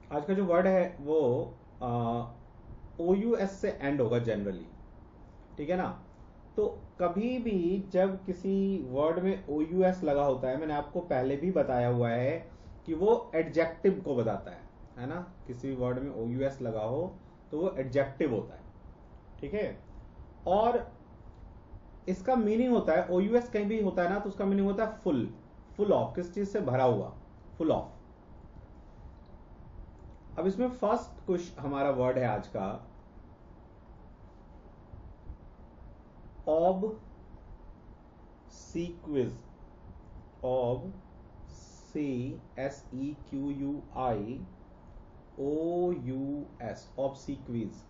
आज का जो वर्ड है वो ओ यू एस से एंड होगा जनरली, ठीक है ना। तो कभी भी जब किसी वर्ड में ओ यू एस लगा होता है, मैंने आपको पहले भी बताया हुआ है कि वो एडजेक्टिव को बताता है ना। किसी वर्ड में ओ यू एस लगा हो तो वो एडजेक्टिव होता है, ठीक है। और इसका मीनिंग होता है, ओ यू एस कहीं भी होता है ना तो उसका मीनिंग होता है फुल, फुल ऑफ, किस चीज से भरा हुआ, फुल ऑफ। अब इसमें फर्स्ट कुछ हमारा वर्ड है आज का, obsequious, ob C S E Q U I O U S, obsequious.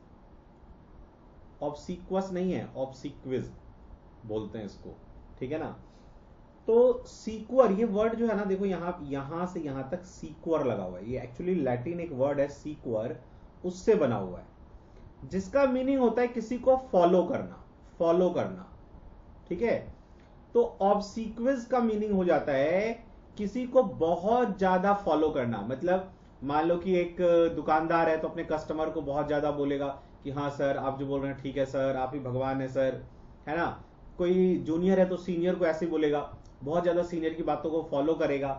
Obsequous नहीं है, ऑब्सिक्विज बोलते हैं इसको, ठीक है ना। तो सीक्वर ये वर्ड जो है ना, देखो यहां से यहां तक सीक्वर लगा हुआ है, ये एक्चुअली लैटिन एक वर्ड है सीक्वर, उससे बना हुआ है, जिसका मीनिंग होता है किसी को फॉलो करना, फॉलो करना, ठीक है। तो ऑब्सिक्विज का मीनिंग हो जाता है किसी को बहुत ज्यादा फॉलो करना। मतलब मान लो कि एक दुकानदार है तो अपने कस्टमर को बहुत ज्यादा बोलेगा कि हाँ सर आप जो बोल रहे हैं ठीक है सर, आप ही भगवान है सर, है ना। कोई जूनियर है तो सीनियर को ऐसे ही बोलेगा, बहुत ज्यादा सीनियर की बातों को फॉलो करेगा।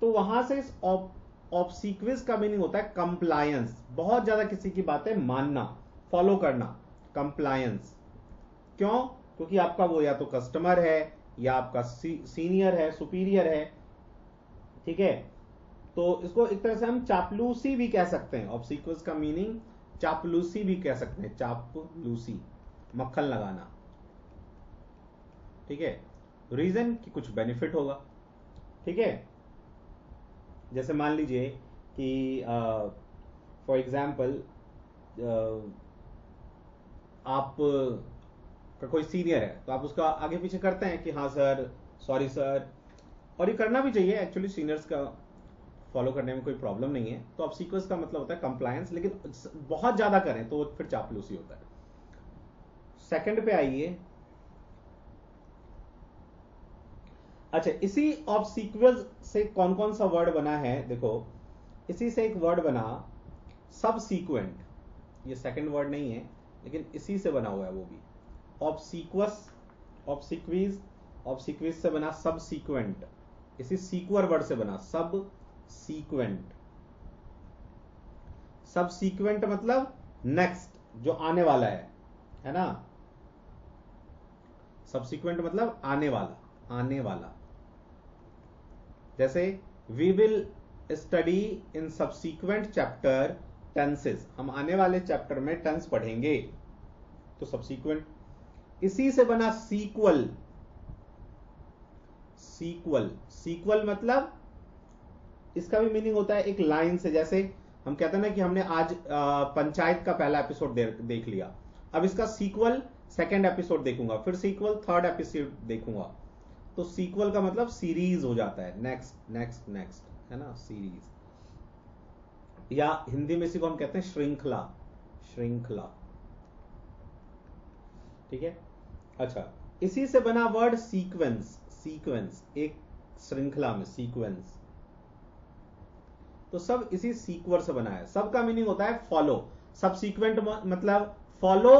तो वहां से इस ऑब्सिक्विज का मीनिंग होता है कंप्लायंस, बहुत ज्यादा किसी की बातें मानना, फॉलो करना, कंप्लायंस। क्यों? क्योंकि आपका वो या तो कस्टमर है या आपका सीनियर है, सुपीरियर है, ठीक है। तो इसको एक तरह से हम चापलूसी भी कह सकते हैं, ऑब्सिक्वस का मीनिंग चापलूसी भी कह सकते हैं, चापलूसी, मक्खन लगाना, ठीक है। रीजन कि कुछ बेनिफिट होगा, ठीक है। जैसे मान लीजिए कि फॉर एग्जाम्पल आप का कोई सीनियर है तो आप उसका आगे पीछे करते हैं कि हाँ सर, सॉरी सर, और ये करना भी चाहिए एक्चुअली, सीनियर्स का फॉलो करने में कोई प्रॉब्लम नहीं है। तो ऑब्सिक्वस का मतलब होता है कंप्लायंस, लेकिन बहुत ज्यादा करें तो फिर चापलूसी होता है। सेकंड पे आइए। अच्छा, इसी ऑब्सिक्वस से कौन कौन सा वर्ड बना है देखो, इसी से एक वर्ड बना सब सीक्वेंट, ये सेकंड वर्ड नहीं है लेकिन इसी से बना हुआ है वो भी, ऑब्सिक्वस, ऑब्सिक्वीज, ऑब्सिक्वीज से बना सब सीक्वेंट, इसी सीक्वर वर्ड से बना सब सीक्वेंट। सब सीक्वेंट मतलब नेक्स्ट, जो आने वाला है ना। सबसीक्वेंट मतलब आने वाला, आने वाला। जैसे we will study in subsequent chapter tenses, हम आने वाले चैप्टर में टेंस पढ़ेंगे, तो सबसीक्वेंट। इसी से बना सीक्वल, सीक्वल, सीक्वल मतलब इसका भी मीनिंग होता है एक लाइन से, जैसे हम कहते हैं ना कि हमने आज पंचायत का पहला एपिसोड देख लिया, अब इसका सीक्वल सेकंड एपिसोड देखूंगा, फिर सीक्वल थर्ड एपिसोड देखूंगा। तो सीक्वल का मतलब सीरीज हो जाता है, नेक्स्ट नेक्स्ट नेक्स्ट, है ना, सीरीज। या हिंदी में इसी को हम कहते हैं श्रृंखला, श्रृंखला, ठीक है। अच्छा, इसी से बना वर्ड सीक्वेंस, सीक्वेंस एक श्रृंखला में, सीक्वेंस। तो सब इसी सीक्वर से बना है, सबका मीनिंग होता है फॉलो। सब सीक्वेंट मतलब फॉलो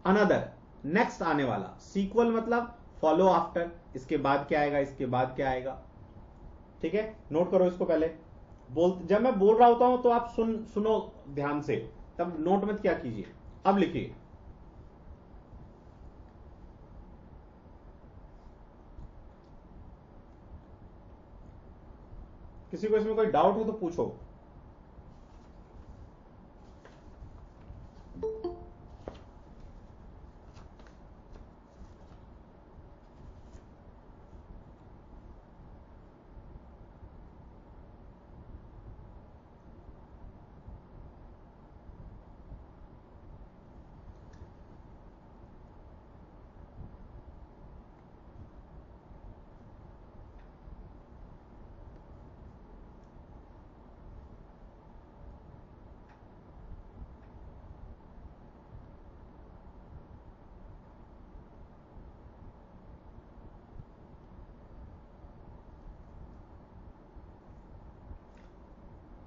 अनदर, नेक्स्ट आने वाला। सीक्वल मतलब फॉलो आफ्टर, इसके बाद क्या आएगा, इसके बाद क्या आएगा, ठीक है। नोट करो इसको पहले, जब मैं बोल रहा होता हूं तो आप सुनो ध्यान से, तब नोट मत क्या कीजिए, अब लिखिए। किसी को इसमें कोई डाउट हो तो पूछो।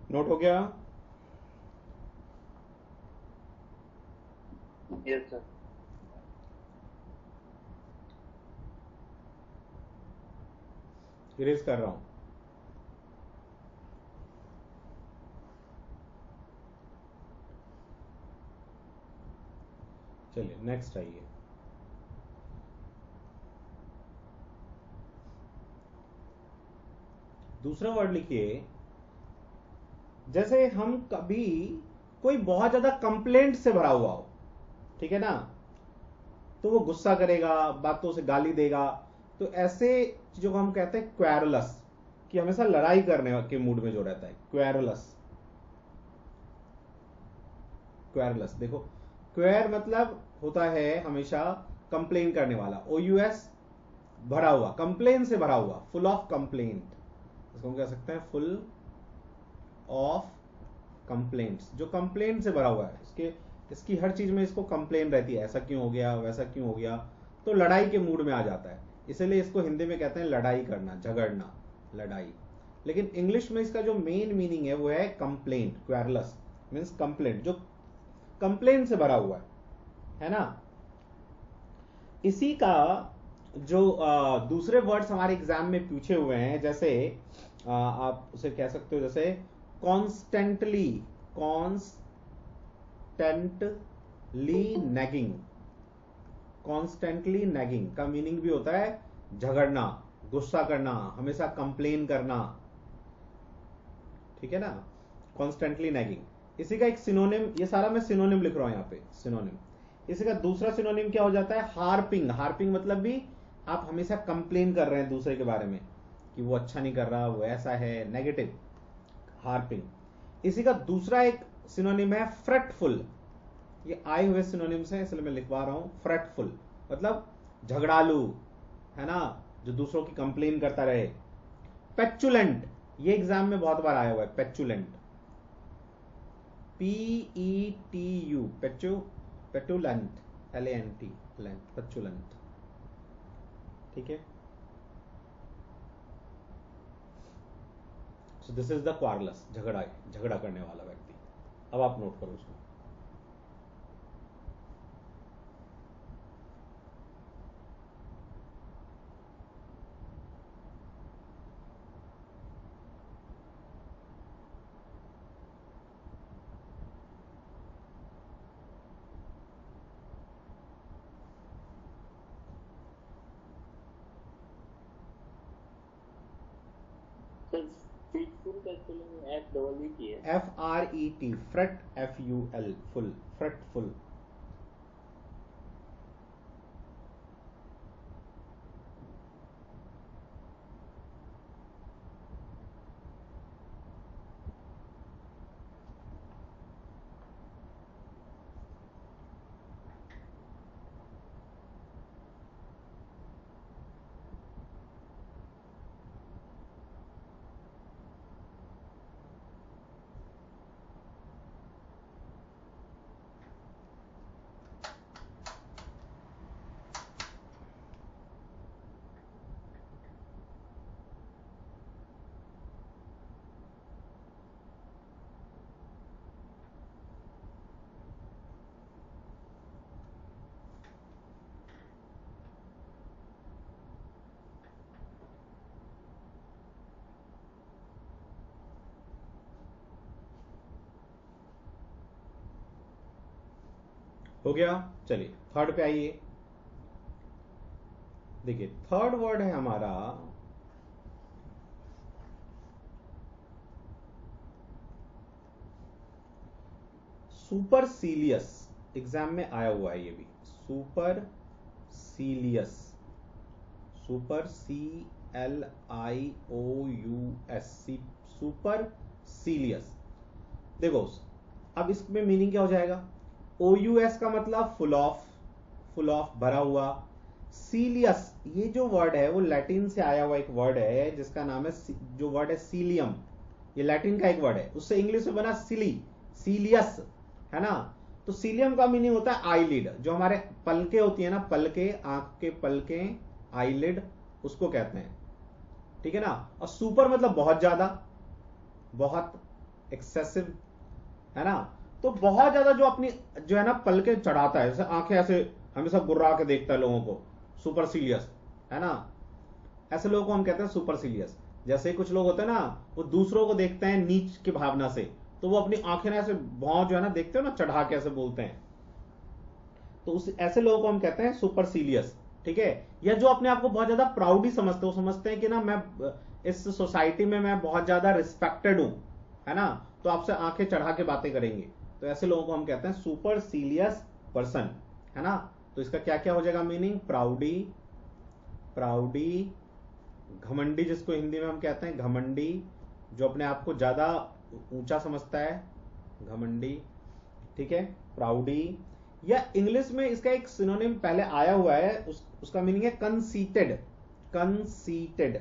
नोट हो गया? Yes sir. इरेज कर रहा हूं। चलिए नेक्स्ट आइए। दूसरा वर्ड लिखिए। जैसे हम कभी कोई बहुत ज्यादा कंप्लेंट से भरा हुआ हो, ठीक है ना, तो वो गुस्सा करेगा, बातों से गाली देगा, तो ऐसे चीजों को हम कहते हैं क्वेरुलस, कि हमेशा लड़ाई करने के मूड में जो रहता है, क्वेरुलस। क्वेरुलस देखो, क्वेर मतलब होता है हमेशा कंप्लेन करने वाला, OUS भरा हुआ, कंप्लेन से भरा हुआ, फुल ऑफ कंप्लेंट, इसको हम कह सकते हैं फुल ऑफ कंप्लेंट्स, जो कंप्लेंट से भरा हुआ है, इसकी हर चीज में इसको कंप्लेन रहती है, ऐसा क्यों हो गया, वैसा क्यों हो गया, तो लड़ाई के मूड में आ जाता है, इसलिए इसको हिंदी में कहते हैं लड़ाई करना, झगड़ना, लड़ाई। लेकिन इंग्लिश में इसका जो मेन मीनिंग है वो है कंप्लेंट। क्वेरुलस मीन्स कंप्लेंट, जो कंप्लेंट से भरा हुआ है ना। इसी का जो दूसरे वर्ड्स हमारे एग्जाम में पूछे हुए हैं, जैसे आप उसे कह सकते हो जैसे constantly, constantly nagging. Constantly nagging का मीनिंग भी होता है झगड़ना, गुस्सा करना, हमेशा कंप्लेन करना, ठीक है ना, कॉन्स्टेंटली नैगिंग। इसी का एक सिनोनिम, ये सारा मैं सिनोनिम लिख रहा हूं यहाँ पे, सिनोनिम। इसी का दूसरा सिनोनिम क्या हो जाता है, हार्पिंग। हार्पिंग मतलब भी आप हमेशा कंप्लेन कर रहे हैं दूसरे के बारे में कि वो अच्छा नहीं कर रहा, वो ऐसा है, नेगेटिव, हार्पिंग। इसी का दूसरा एक सिनोनिम है फ्रेटफुल। ये आए हुए सिनोनिम्स हैं इसलिए मैं लिखवा रहा हूं। फ्रेटफुल मतलब झगड़ालू, है ना, जो दूसरों की कंप्लेन करता रहे। पेचुलेंट, ये एग्जाम में बहुत बार आया हुआ है, पेचुलेंट, PETU, पेटुलेंट, LANT, पेचुलेंट, ठीक है। So this is the querulous, झगड़ा करने वाला व्यक्ति। अब आप नोट करो उसको। सर फ्रूटफुल का स्पेलिंग FEE है। FRET, fret, FUL, ful, fretful. हो गया। चलिए थर्ड पे आइए। देखिए थर्ड वर्ड है हमारा सुपरसीलियस। एग्जाम में आया हुआ है ये भी, सुपरसीलियस, सुपर CLIOUS, सुपरसीलियस। देखो अब इसमें मीनिंग क्या हो जाएगा, OUS का मतलब फुल ऑफ, फुल ऑफ भरा हुआ। सीलियस, ये जो वर्ड है वो लैटिन से आया हुआ एक वर्ड है जिसका नाम है, जो वर्ड है सीलियम, ये लैटिन का एक वर्ड है, उससे इंग्लिश में बना सिली, सीलियस, है ना। तो सीलियम का मीनिंग होता है आईलिड, जो हमारे पलके होती है ना, पलके, आंख के पलके, आईलिड, उसको कहते हैं, ठीक है ना। और सुपर मतलब बहुत ज्यादा, बहुत एक्सेसिव, है ना। तो बहुत ज्यादा जो अपनी जो है ना पलके चढ़ाता है, जैसे आंखें ऐसे हमेशा गुर्रा के देखता है लोगों को, सुपरसीलियस, है ना, ऐसे लोगों को हम कहते हैं सुपरसीलियस। जैसे कुछ लोग होते हैं ना, वो दूसरों को देखते हैं नीच की भावना से, तो वो अपनी आंखें ना ऐसे भौं जो है ना देखते हो ना चढ़ा के ऐसे बोलते हैं, तो उस ऐसे लोगों को हम कहते हैं सुपरसीलियस, ठीक है। या जो अपने आप को बहुत ज्यादा प्राउडी समझते हो, समझते हैं कि ना मैं इस सोसाइटी में मैं बहुत ज्यादा रिस्पेक्टेड हूं, है ना, तो आपसे आंखें चढ़ा के बातें करेंगे, तो ऐसे लोगों को हम कहते हैं सुपरसीलियस पर्सन, है ना। तो इसका क्या क्या हो जाएगा मीनिंग, प्राउडी, प्राउडी, घमंडी, जिसको हिंदी में हम कहते हैं घमंडी, जो अपने आप को ज्यादा ऊंचा समझता है, घमंडी, ठीक है, प्राउडी। या इंग्लिश में इसका एक सिनोनिम पहले आया हुआ है, उसका मीनिंग है कंसीटेड, कंसीटेड,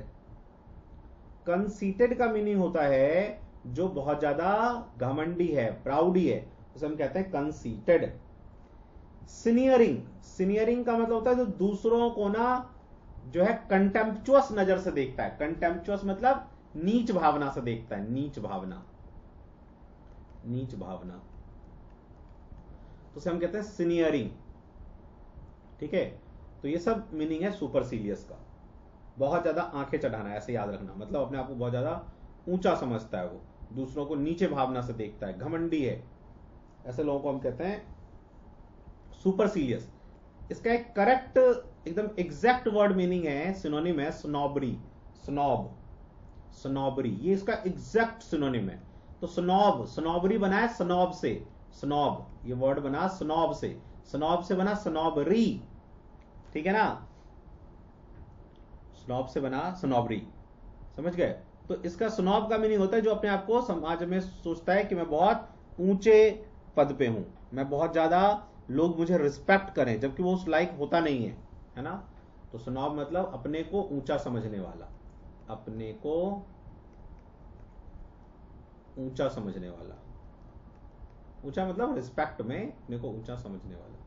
कंसीटेड का मीनिंग होता है जो बहुत ज्यादा घमंडी है, प्राउडी है, उसे हम कहते हैं कंसीटेड। सीनियरिंग, सीनियरिंग का मतलब होता है जो दूसरों को ना जो है कंटेम्पचुअस नजर से देखता है, कंटेम्पचुअस मतलब नीच भावना से देखता है, नीच भावना, नीच भावना, तो उसे हम कहते हैं सीनियरिंग, ठीक है। तो ये सब मीनिंग है सुपरसीलियस का, बहुत ज्यादा आंखें चढ़ाना, ऐसे याद रखना, मतलब अपने आप को बहुत ज्यादा ऊंचा समझता है, वो दूसरों को नीचे भावना से देखता है, घमंडी है, ऐसे लोगों को हम कहते हैं सुपरसीलियस। इसका एक करेक्ट एकदम एग्जैक्ट वर्ड मीनिंग है, सिनोनिम है स्नॉबरी, स्नॉब, स्नॉबरी, ये इसका एग्जैक्ट सिनोनिम है। तो स्नॉब, स्नॉबरी बना है स्नॉब से, स्नॉब ये वर्ड बना स्नॉब से, स्नॉब से बना स्नॉबरी, ठीक है ना, स्नॉब से बना स्नॉबरी, समझ गए। तो इसका स्नॉब का मीनिंग होता है जो अपने आप को समाज में सोचता है कि मैं बहुत ऊंचे पद पे हूं, मैं बहुत ज्यादा लोग मुझे रिस्पेक्ट करें, जबकि वो उस लायक होता नहीं है ना। तो स्नॉब मतलब अपने को ऊंचा समझने वाला, अपने को ऊंचा समझने वाला, ऊंचा मतलब रिस्पेक्ट में अपने को ऊंचा समझने वाला,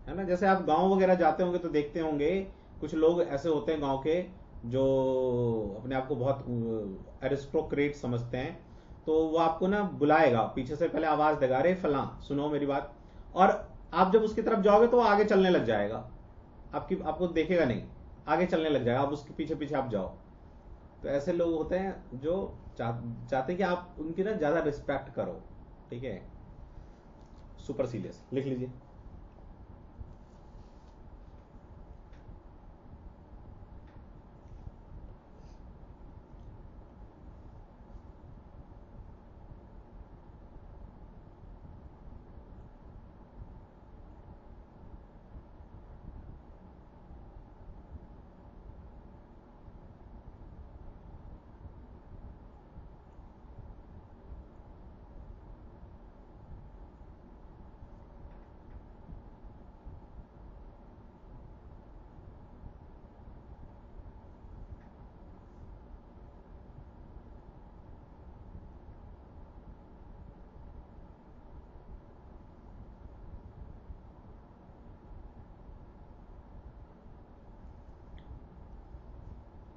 है ना। जैसे आप गांव वगैरह जाते होंगे तो देखते होंगे कुछ लोग ऐसे होते हैं गांव के जो अपने आप को बहुत एरिस्टोक्रेट समझते हैं, तो वो आपको ना बुलाएगा पीछे से, पहले आवाज देगा, अरे फलां सुनो मेरी बात, और आप जब उसकी तरफ जाओगे तो वो आगे चलने लग जाएगा, आपको देखेगा नहीं, आगे चलने लग जाएगा, आप उसके पीछे पीछे आप जाओ। तो ऐसे लोग होते हैं जो चाहते हैं कि आप उनकी ना ज्यादा रिस्पेक्ट करो, ठीक है, सुपरसीलियस, लिख लीजिए।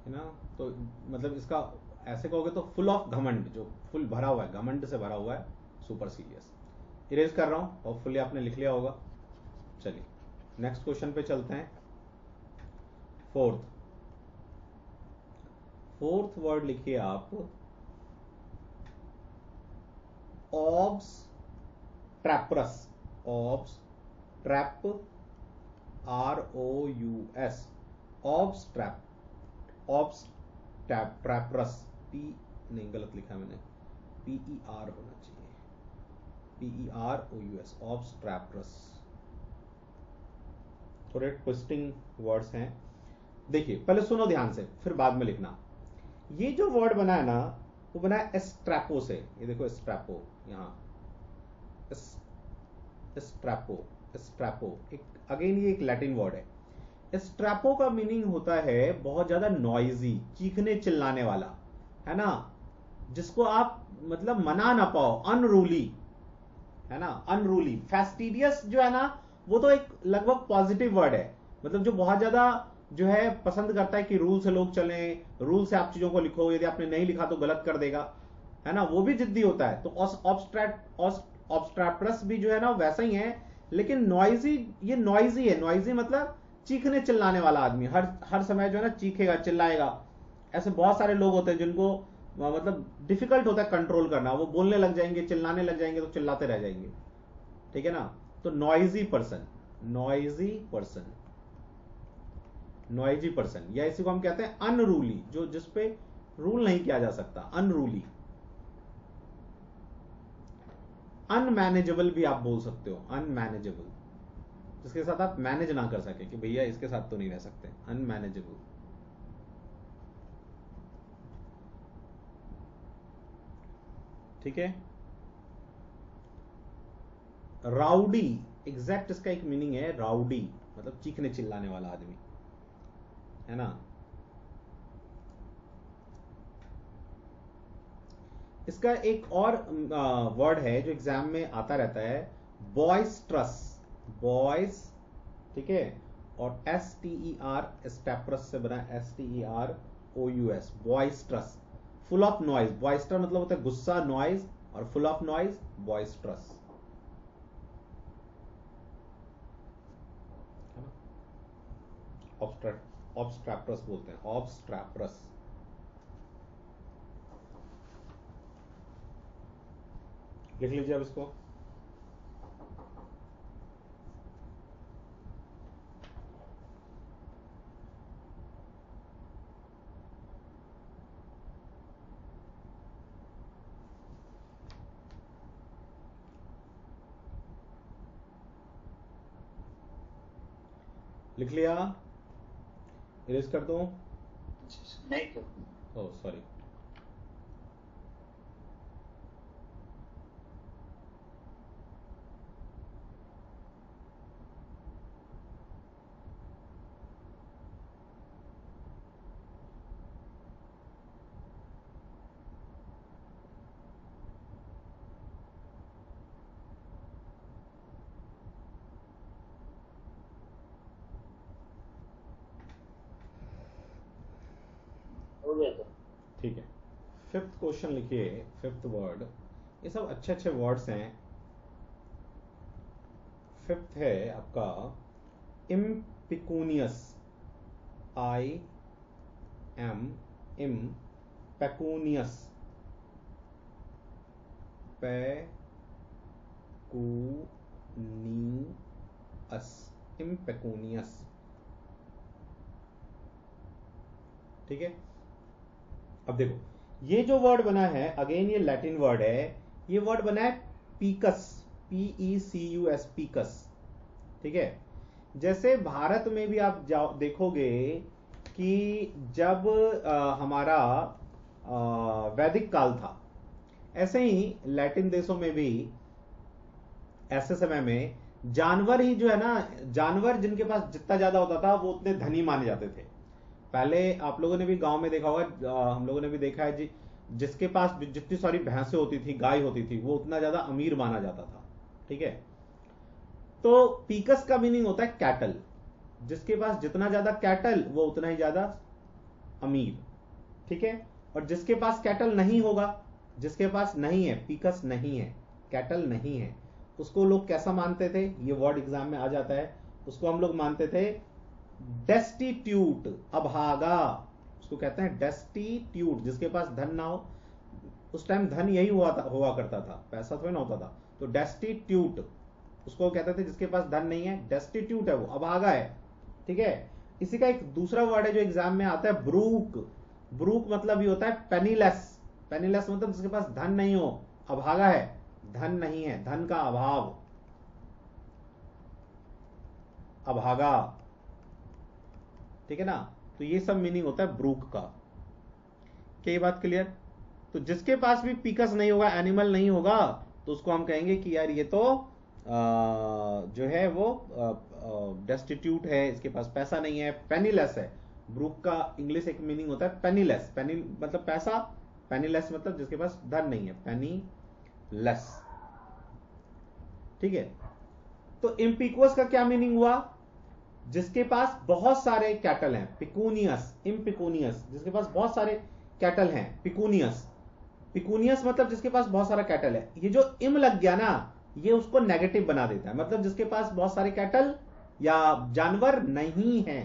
है ना। तो मतलब इसका ऐसे कहोगे तो फुल ऑफ घमंड, जो फुल भरा हुआ है, घमंड से भरा हुआ है, सुपरसीलियस। इरेज कर रहा हूं, होपफुली आपने लिख लिया होगा। चलिए नेक्स्ट क्वेश्चन पे चलते हैं। फोर्थ, फोर्थ वर्ड लिखिए आप, obstreperous, obstrep, ROUS, obstrep, obstreperous, P नहीं गलत लिखा मैंने, PER होना चाहिए, PEROUS, ऑब्स ट्रैपरस। थोड़े ट्विस्टिंग वर्ड्स हैं, देखिए पहले सुनो ध्यान से फिर बाद में लिखना। ये जो वर्ड बना है ना, वो बना है एस्ट्रैपो से, ये देखो एस्ट्रैपो, यहां एस्ट्रैपो, एस्ट्रैपो एक अगेन ये एक लैटिन वर्ड है। एस्ट्रैपो का मीनिंग होता है बहुत ज्यादा नॉइजी, चीखने चिल्लाने वाला, है ना, जिसको आप मतलब मना ना पाओ, अनरूली, है ना, अनरूली। फेस्टिडियस जो है ना, वो तो एक लगभग पॉजिटिव वर्ड है, मतलब जो बहुत ज्यादा जो है पसंद करता है कि रूल से लोग चलें, रूल से आप चीजों को लिखो, यदि आपने नहीं लिखा तो गलत कर देगा, है ना, वो भी जिद्दी होता है। तो ऑब्स्ट्रैक्टरस भी जो है ना वैसा ही है, लेकिन नॉइजी, ये नॉइजी है। नॉइजी मतलब चीखने चिल्लाने वाला आदमी, हर हर समय जो है ना चीखेगा चिल्लाएगा। ऐसे बहुत सारे लोग होते हैं जिनको मतलब डिफिकल्ट होता है कंट्रोल करना, वो बोलने लग जाएंगे, चिल्लाने लग जाएंगे तो चिल्लाते रह जाएंगे, ठीक है ना। तो noisy person, noisy person, noisy person, या इसी को हम कहते हैं अनरूली, जो जिसपे रूल नहीं किया जा सकता, अनरूली। अनमैनेजेबल भी आप बोल सकते हो, अनमैनेजेबल, जिसके साथ आप मैनेज ना कर सके कि भैया इसके साथ तो नहीं रह सकते, अनमैनेजेबल। ठीक है। राउडी, एग्जैक्ट इसका एक मीनिंग है राउडी, मतलब चीखने चिल्लाने वाला आदमी, है ना। इसका एक और वर्ड है जो एग्जाम में आता रहता है, बॉयस्ट्रस, बॉयज, ठीक है, और STER स्टेप्रस से बना, STEROUS, बॉयस्ट्रस, फुल ऑफ नॉइज। बॉयस्टर मतलब होता है गुस्सा, नॉइज, और फुल ऑफ नॉइज बॉयस्ट्रस। ऑब्स्ट्रैक्टरस बोलते हैं, ऑब्स्ट्रैक्टरस। लिख लीजिए अब इसको। लिख लिया, इरेज कर दूं? नहीं तो ओह सॉरी। हो गया तो ठीक है, फिफ्थ क्वेश्चन लिखिए, फिफ्थ वर्ड। ये सब अच्छे अच्छे वर्ड्स हैं। फिफ्थ है आपका इम्पिकूनियस, IM इम पेकूनियस, पेकूनियस, इम्पेकूनियस, ठीक है। अब देखो ये जो वर्ड बना है, अगेन ये लैटिन वर्ड है, ये वर्ड बना है पीकस, PECUS, पीकस, ठीक है। जैसे भारत में भी आप देखोगे कि जब हमारा वैदिक काल था, ऐसे ही लैटिन देशों में भी ऐसे समय में जानवर ही जो है ना, जानवर जिनके पास जितना ज्यादा होता था वो उतने धनी माने जाते थे। पहले आप लोगों ने भी गांव में देखा होगा, हम लोगों ने भी देखा है जी, जिसके पास जितनी सारी भैंसें होती थी, गाय होती थी, वो उतना ज्यादा अमीर माना जाता था, ठीक है। तो पीकस का मीनिंग होता है कैटल, जिसके पास जितना ज्यादा कैटल वो उतना ही ज्यादा अमीर, ठीक है। और जिसके पास कैटल नहीं होगा, जिसके पास नहीं है, पीकस नहीं है, कैटल नहीं है, उसको लोग कैसा मानते थे, ये वर्ड एग्जाम में आ जाता है, उसको हम लोग मानते थे डेस्टिट्यूट, अभागा, उसको कहते हैं डेस्टिट्यूट, जिसके पास धन ना हो। उस टाइम धन यही हुआ करता था, पैसा थोड़ी ना होता था। तो डेस्टिट्यूट उसको कहते थे, जिसके पास धन नहीं है, डेस्टिट्यूट है वो, अभागा है, ठीक है। इसी का एक दूसरा वर्ड है जो एग्जाम में आता है, ब्रूक। ब्रूक मतलब ये होता है पेनीलेस, पेनीलेस मतलब जिसके पास धन नहीं हो, अभागा है, धन नहीं है, धन का अभाव, अभागा, ठीक है ना। तो ये सब मीनिंग होता है ब्रूक का। क्या ये बात क्लियर? तो जिसके पास भी पीकस नहीं होगा, एनिमल नहीं होगा, तो उसको हम कहेंगे कि यार ये तो जो है वो डेस्टिट्यूट है, इसके पास पैसा नहीं है, पेनीलेस है। ब्रूक का इंग्लिश एक मीनिंग होता है पेनीलेस, पेनी मतलब पैसा, पेनीलेस मतलब जिसके पास धन नहीं है, पेनीलेस, ठीक है। तो इम्पिक्वस का क्या मीनिंग हुआ? जिसके पास बहुत सारे कैटल हैं, पिकूनियस, इम्पिकूनियस, जिसके पास बहुत सारे कैटल हैं, पिकूनियस। पिकूनियस मतलब जिसके पास बहुत सारा कैटल है। ये जो इम लग गया ना, ये उसको नेगेटिव बना देता है, मतलब जिसके पास बहुत सारे कैटल या जानवर नहीं है।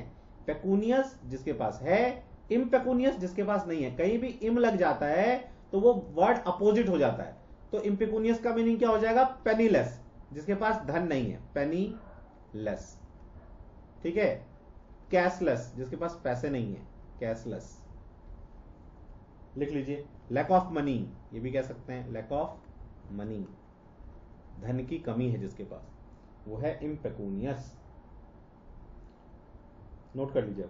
पेकूनियस जिसके पास है, इम्पेकूनियस जिसके पास नहीं है। कहीं भी इम लग जाता है तो वो वर्ड अपोजिट हो जाता है। तो इम्पेकूनियस का मीनिंग क्या हो जाएगा? पेनीलेस, जिसके पास धन नहीं है, पेनीलेस। ठीक है। कैशलेस, जिसके पास पैसे नहीं है, कैशलेस। लिख लीजिए, लैक ऑफ मनी, ये भी कह सकते हैं, लैक ऑफ मनी, धन की कमी है जिसके पास, वो है इम्पेकूनियस। नोट कर लीजिए।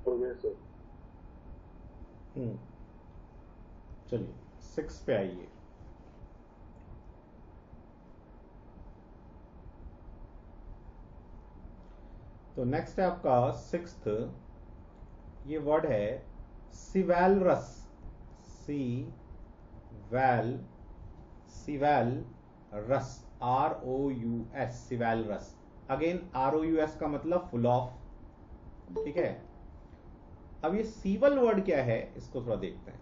हो गया सर। चलिए 6 पे आइए। तो नेक्स्ट है आपका 6th, ये वर्ड है सिवैलरस, सिवैलरस, ROUS, सिवैलरस। अगेन ROUS का मतलब फुल ऑफ। ठीक है। अब ये सीवल वर्ड क्या है, इसको थोड़ा देखते हैं।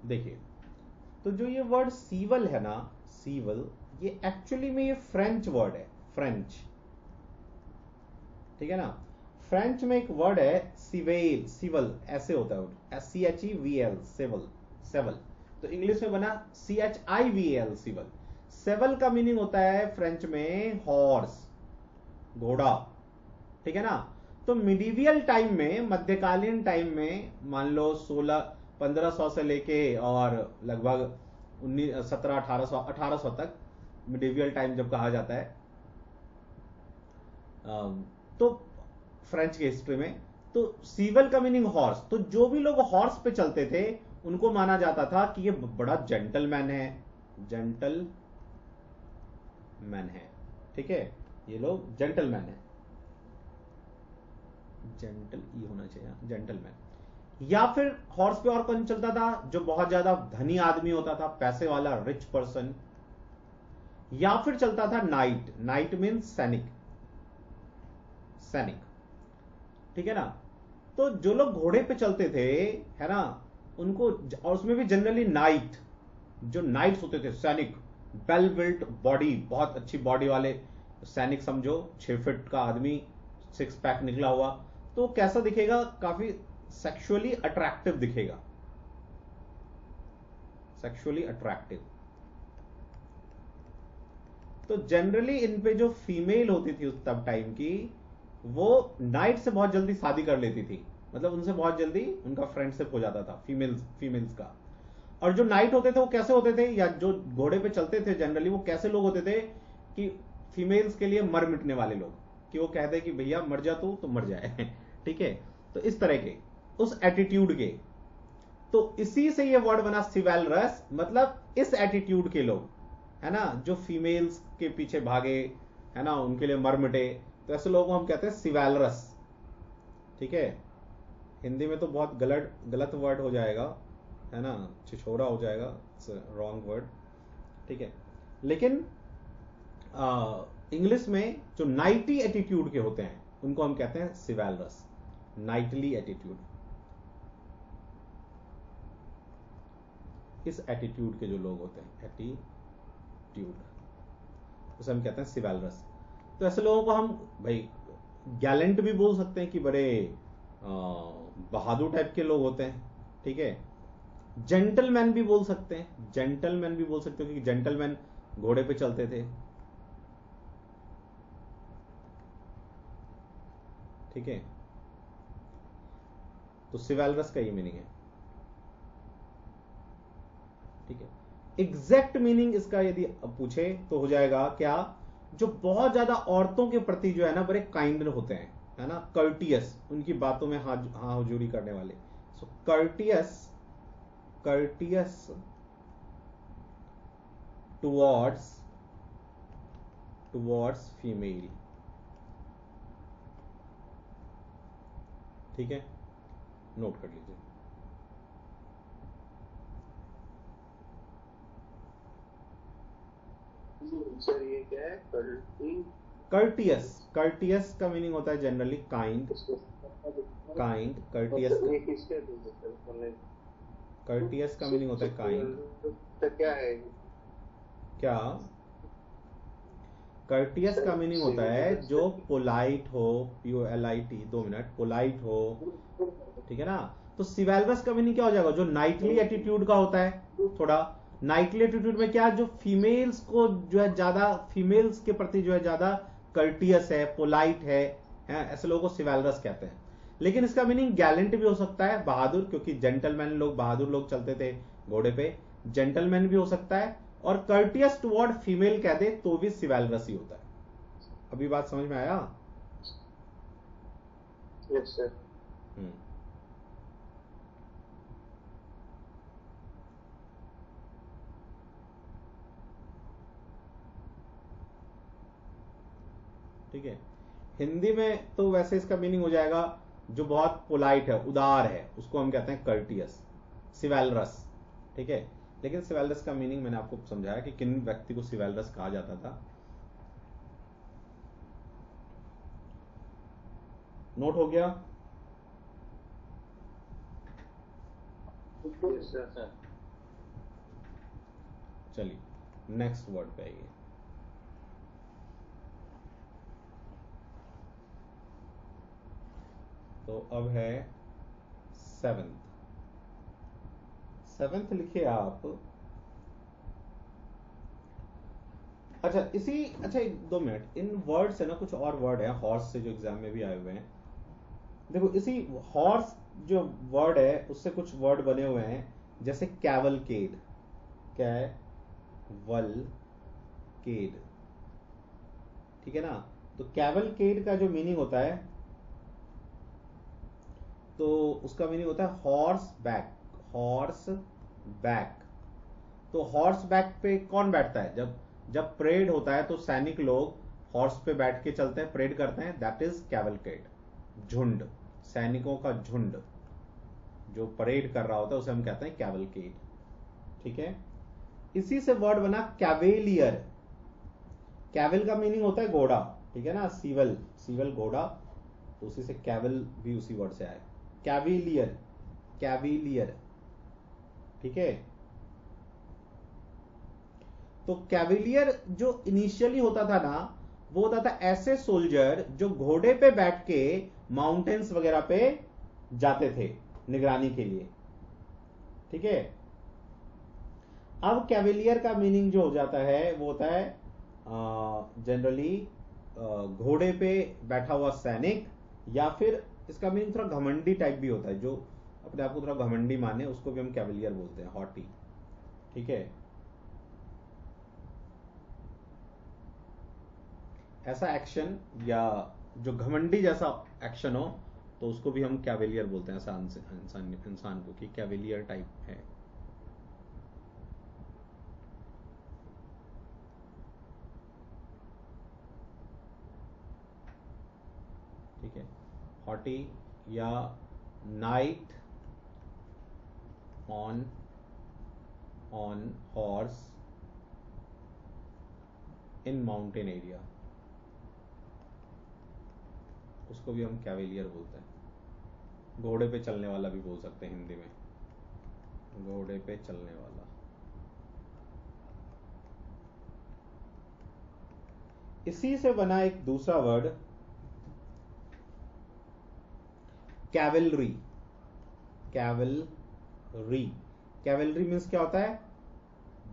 देखिए, तो जो ये वर्ड सीवल है ना, सीवल, ये एक्चुअली में ये फ्रेंच वर्ड है, फ्रेंच। ठीक है ना। फ्रेंच में एक वर्ड है सिवेल, सिवल ऐसे होता है, CHEVL, सेवल, सेवल। तो इंग्लिश में बना CHIVL, सिवल। सेवल का मीनिंग होता है फ्रेंच में हॉर्स, घोड़ा। ठीक है ना। तो मिडिवियल टाइम में, मध्यकालीन टाइम में, मान लो 1500 से लेके और लगभग 1700, 1800 तक मिडिवियल टाइम जब कहा जाता है, तो फ्रेंच की हिस्ट्री में, तो सीवल का मीनिंग हॉर्स। तो जो भी लोग हॉर्स पे चलते थे उनको माना जाता था कि ये बड़ा जेंटलमैन है, जेंटलमैन है। ठीक है, ये लोग जेंटलमैन है, जेंटल ये होना चाहिए, जेंटलमैन। या फिर हॉर्स पे और कौन चलता था? जो बहुत ज्यादा धनी आदमी होता था, पैसे वाला, रिच पर्सन। या फिर चलता था नाइट, नाइट मीन्स सैनिक, सैनिक। ठीक है ना। तो जो लोग घोड़े पे चलते थे, है ना, उनको, और उसमें भी जनरली नाइट, जो नाइट्स होते थे, सैनिक, वेल बिल्ट बॉडी, बहुत अच्छी बॉडी वाले सैनिक समझो, 6 फीट का आदमी, 6 पैक निकला हुआ, तो कैसा दिखेगा? काफी सेक्सुअली अट्रैक्टिव दिखेगा, सेक्सुअली अट्रैक्टिव। तो जनरली इन पे जो फीमेल होती थी उस तब टाइम की, वो नाइट से बहुत जल्दी शादी कर लेती थी, मतलब उनसे बहुत जल्दी उनका फ्रेंडशिप हो जाता था, फीमेल्स का। और जो नाइट होते थे वो कैसे होते थे, या जो घोड़े पे चलते थे जनरली, वो कैसे लोग होते थे कि फीमेल्स के लिए मर मिटने वाले लोग, कि वो कहते कि भैया मर जा तू तो मर जाए। ठीक है। तो इस तरह के, उस एटीट्यूड के, तो इसी से ये वर्ड बना सिवैलरस, मतलब इस एटीट्यूड के लोग, है ना, जो फीमेल्स के पीछे भागे, है ना, उनके लिए मर मिटे, तो ऐसे लोगों को हम कहते हैं सिवैलरस। ठीक है, हिंदी में तो बहुत गलत गलत वर्ड हो जाएगा, है ना, छिछोरा हो जाएगा, रॉन्ग वर्ड। ठीक है, लेकिन इंग्लिश में जो नाइटी एटीट्यूड के होते हैं उनको हम कहते हैं सिवैलरस, नाइटली एटीट्यूड। इस एटीट्यूड के जो लोग होते हैं, एटीट्यूड, उसे हम कहते हैं सिवैलरस। तो ऐसे लोगों को हम भाई गैलेंट भी बोल सकते हैं कि बड़े बहादुर टाइप के लोग होते हैं। ठीक है, जेंटलमैन भी बोल सकते हैं, जेंटलमैन भी बोल सकते हो, क्योंकि जेंटलमैन घोड़े पे चलते थे। ठीक है, तो सिवैलरस का ये मीनिंग है। ठीक है, एग्जैक्ट मीनिंग इसका यदि पूछे तो हो जाएगा क्या, जो बहुत ज्यादा औरतों के प्रति जो है ना बड़े काइंड होते हैं, है ना, कर्टियस, उनकी बातों में हाँ हुजूरी करने वाले। सो कर्टियस, कर्टियस टुवर्ड्स फीमेल। ठीक है, नोट कर लीजिए। सर ये क्या है? कर्टियस, कर्टियस का मीनिंग होता है generally kind, kind, courteous, courteous का मीनिंग होता है काइंड। क्या है? क्या कर्टियस का मीनिंग होता है जो पोलाइट हो, POLIT, 2 मिनट, पोलाइट हो। ठीक है ना, तो सिवैलरस का मीनिंग क्या हो जाएगा, जो नाइटली एटीट्यूड का होता है। थोड़ा नाइटली एटीट्यूड में क्या, जो फीमेल्स को जो है ज्यादा, फीमेल्स के प्रति जो है ज्यादा कर्टियस है, पोलाइट है, ऐसे लोगों को सिवैलरस कहते हैं। लेकिन इसका मीनिंग गैलेंट भी हो सकता है, बहादुर, क्योंकि जेंटलमैन लोग, बहादुर लोग चलते थे घोड़े पे, जेंटलमैन भी हो सकता है। और कर्टियस टुवर्ड फीमेल कह दे तो भी सिवैलरस ही होता है। अभी बात समझ में आया? Yes sir. ठीक है, हिंदी में तो वैसे इसका मीनिंग हो जाएगा जो बहुत पोलाइट है, उदार है, उसको हम कहते हैं कर्टियस, सिवैलरस। ठीक है, लेकिन सिवैलरस का मीनिंग मैंने आपको समझाया कि किन व्यक्ति को सिवैलरस कहा जाता था। नोट हो गया? Yes sir. चलिए नेक्स्ट वर्ड पे आइए। तो अब है सेवेंथ। सेवेंथ लिखिए आप। अच्छा अच्छा 2 मिनट, इन वर्ड से ना कुछ और वर्ड है हॉर्स से जो एग्जाम में भी आए हुए हैं। देखो इसी हॉर्स जो वर्ड है उससे कुछ वर्ड बने हुए हैं, जैसे कैवलकेड। क्या है? वलकेड। ठीक है ना, तो कैवलकेड का जो मीनिंग होता है, तो उसका मीनिंग होता है हॉर्स बैक, हॉर्स बैक। तो हॉर्स बैक पे कौन बैठता है? जब जब परेड होता है तो सैनिक लोग हॉर्स पे बैठ के चलते हैं, परेड करते हैं, दैट इज कैवलकेड। झुंड, सैनिकों का झुंड जो परेड कर रहा होता है उसे हम कहते हैं कैवलकेड। ठीक है, इसी से वर्ड बना कैवेलियर। कैवल का मीनिंग होता है घोड़ा, ठीक है ना, सीवल, सीवल घोड़ा, तो उसी से कैवल भी उसी वर्ड से आया, कैवेलियर, कैवेलियर। ठीक है, तो कैवेलियर जो इनिशियली होता था ना, वो होता था ऐसे सोल्जर जो घोड़े पे बैठ के माउंटेन्स वगैरह पे जाते थे निगरानी के लिए। ठीक है, अब कैवेलियर का मीनिंग जो हो जाता है वो होता है जनरली घोड़े पे बैठा हुआ सैनिक, या फिर इसका मीनिंग थोड़ा घमंडी टाइप भी होता है, जो अपने आप को थोड़ा घमंडी माने उसको भी हम कैवेलियर बोलते हैं, हॉटी। ठीक है, ऐसा एक्शन या जो घमंडी जैसा एक्शन हो तो उसको भी हम कैवेलियर बोलते हैं, ऐसा इंसान को कि कैवेलियर टाइप है। ठीक है, हॉटी या night on horse in mountain area, उसको भी हम कैवेलियर बोलते हैं। घोड़े पे चलने वाला भी बोल सकते हैं हिंदी में, घोड़े पे चलने वाला। इसी से बना एक दूसरा word cavalry. Cavalry, cavalry means क्या होता है?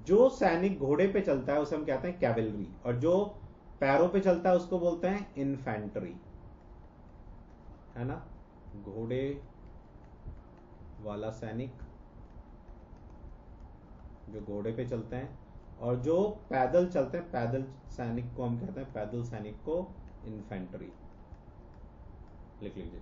जो सैनिक घोड़े पे चलता है उसे हम कहते हैं कैवेलरी, और जो पैरों पे चलता है उसको बोलते हैं इन्फेंट्री, है ना। घोड़े वाला सैनिक जो घोड़े पे चलते हैं, और जो पैदल चलते हैं, पैदल सैनिक को हम कहते हैं, पैदल सैनिक को इन्फेंट्री। लिख लीजिए।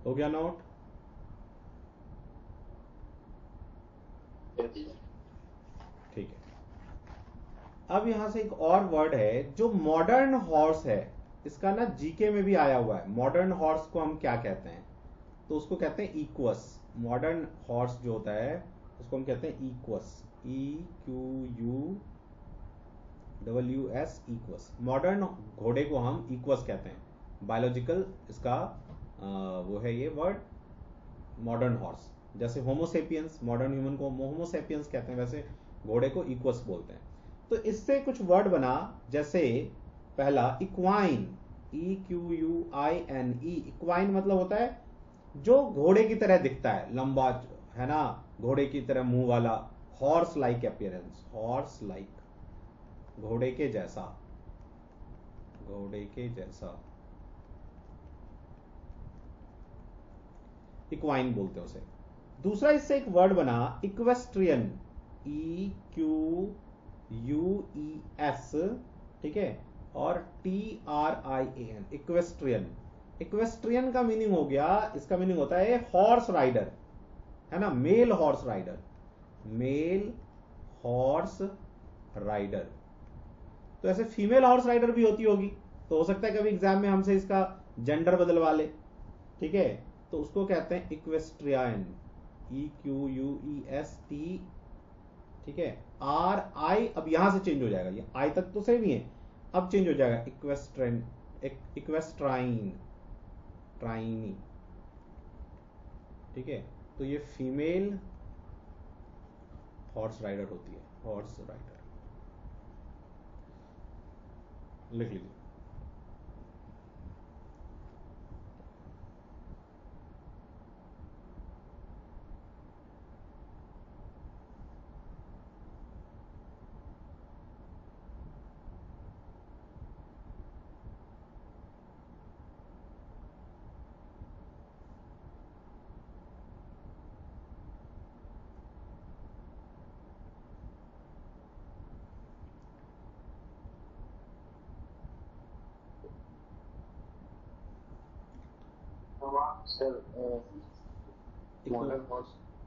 हो गया नोट? ठीक है। अब यहां से एक और वर्ड है जो मॉडर्न हॉर्स है, इसका ना जीके में भी आया हुआ है। मॉडर्न हॉर्स को हम क्या कहते हैं? तो उसको कहते हैं इक्वस। मॉडर्न हॉर्स जो होता है उसको हम कहते हैं इक्वस, EQUWS, इक्वस। मॉडर्न घोड़े को हम इक्वस कहते हैं। बायोलॉजिकल इसका वो है ये वर्ड, मॉडर्न हॉर्स। जैसे होमोसेपियंस, मॉडर्न ह्यूमन को होमोसेपियंस कहते हैं, वैसे घोड़े को इक्वस बोलते हैं। तो इससे कुछ वर्ड बना, जैसे पहला इक्वाइन, EQUINE। इक्वाइन मतलब होता है जो घोड़े की तरह दिखता है, लंबा, है ना, घोड़े की तरह मुंह वाला। Horse like appearance, horse like, घोड़े के जैसा, घोड़े के जैसा, इक्वाइन बोलते हैं उसे। दूसरा इससे एक वर्ड बना इक्वेस्ट्रियन, EQUES, ठीक है, और TRIAN, इक्वेस्ट्रियन। इक्वेस्ट्रियन का मीनिंग हो गया, इसका मीनिंग होता है हॉर्स राइडर, है ना, male horse rider, male horse rider. तो ऐसे फीमेल हॉर्स राइडर भी होती होगी, तो हो सकता है कभी एग्जाम में हमसे इसका जेंडर बदलवा ले, ठीक है। तो उसको कहते हैं इक्वेस्ट्रियन, EQUEST, ठीक है। RI अब यहां से चेंज हो जाएगा, ये आई तक तो सेम ही है, अब चेंज हो जाएगा इक्वेस्ट्रेन, इक्वेस्ट्राइन, ट्राइनी, ठीक है। तो ये फीमेल हॉर्स राइडर होती है, हॉर्स राइडर। लिख लीजिए।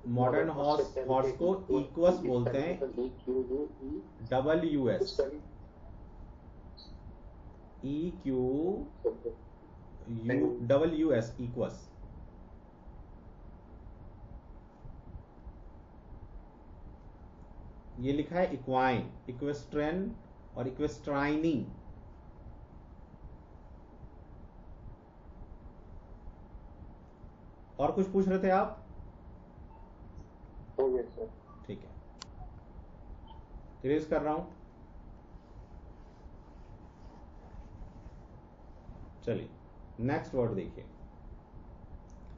मॉडर्न हॉर्स को इक्वस बोलते हैं, WS, EQUWS, इक्वस। ये लिखा है इक्वाइन, इक्वेस्ट्रियन और इक्वेस्ट्राइनी। और कुछ पूछ रहे थे आप? ठीक है, इरेज कर रहा हूं। चलिए नेक्स्ट वर्ड देखिए,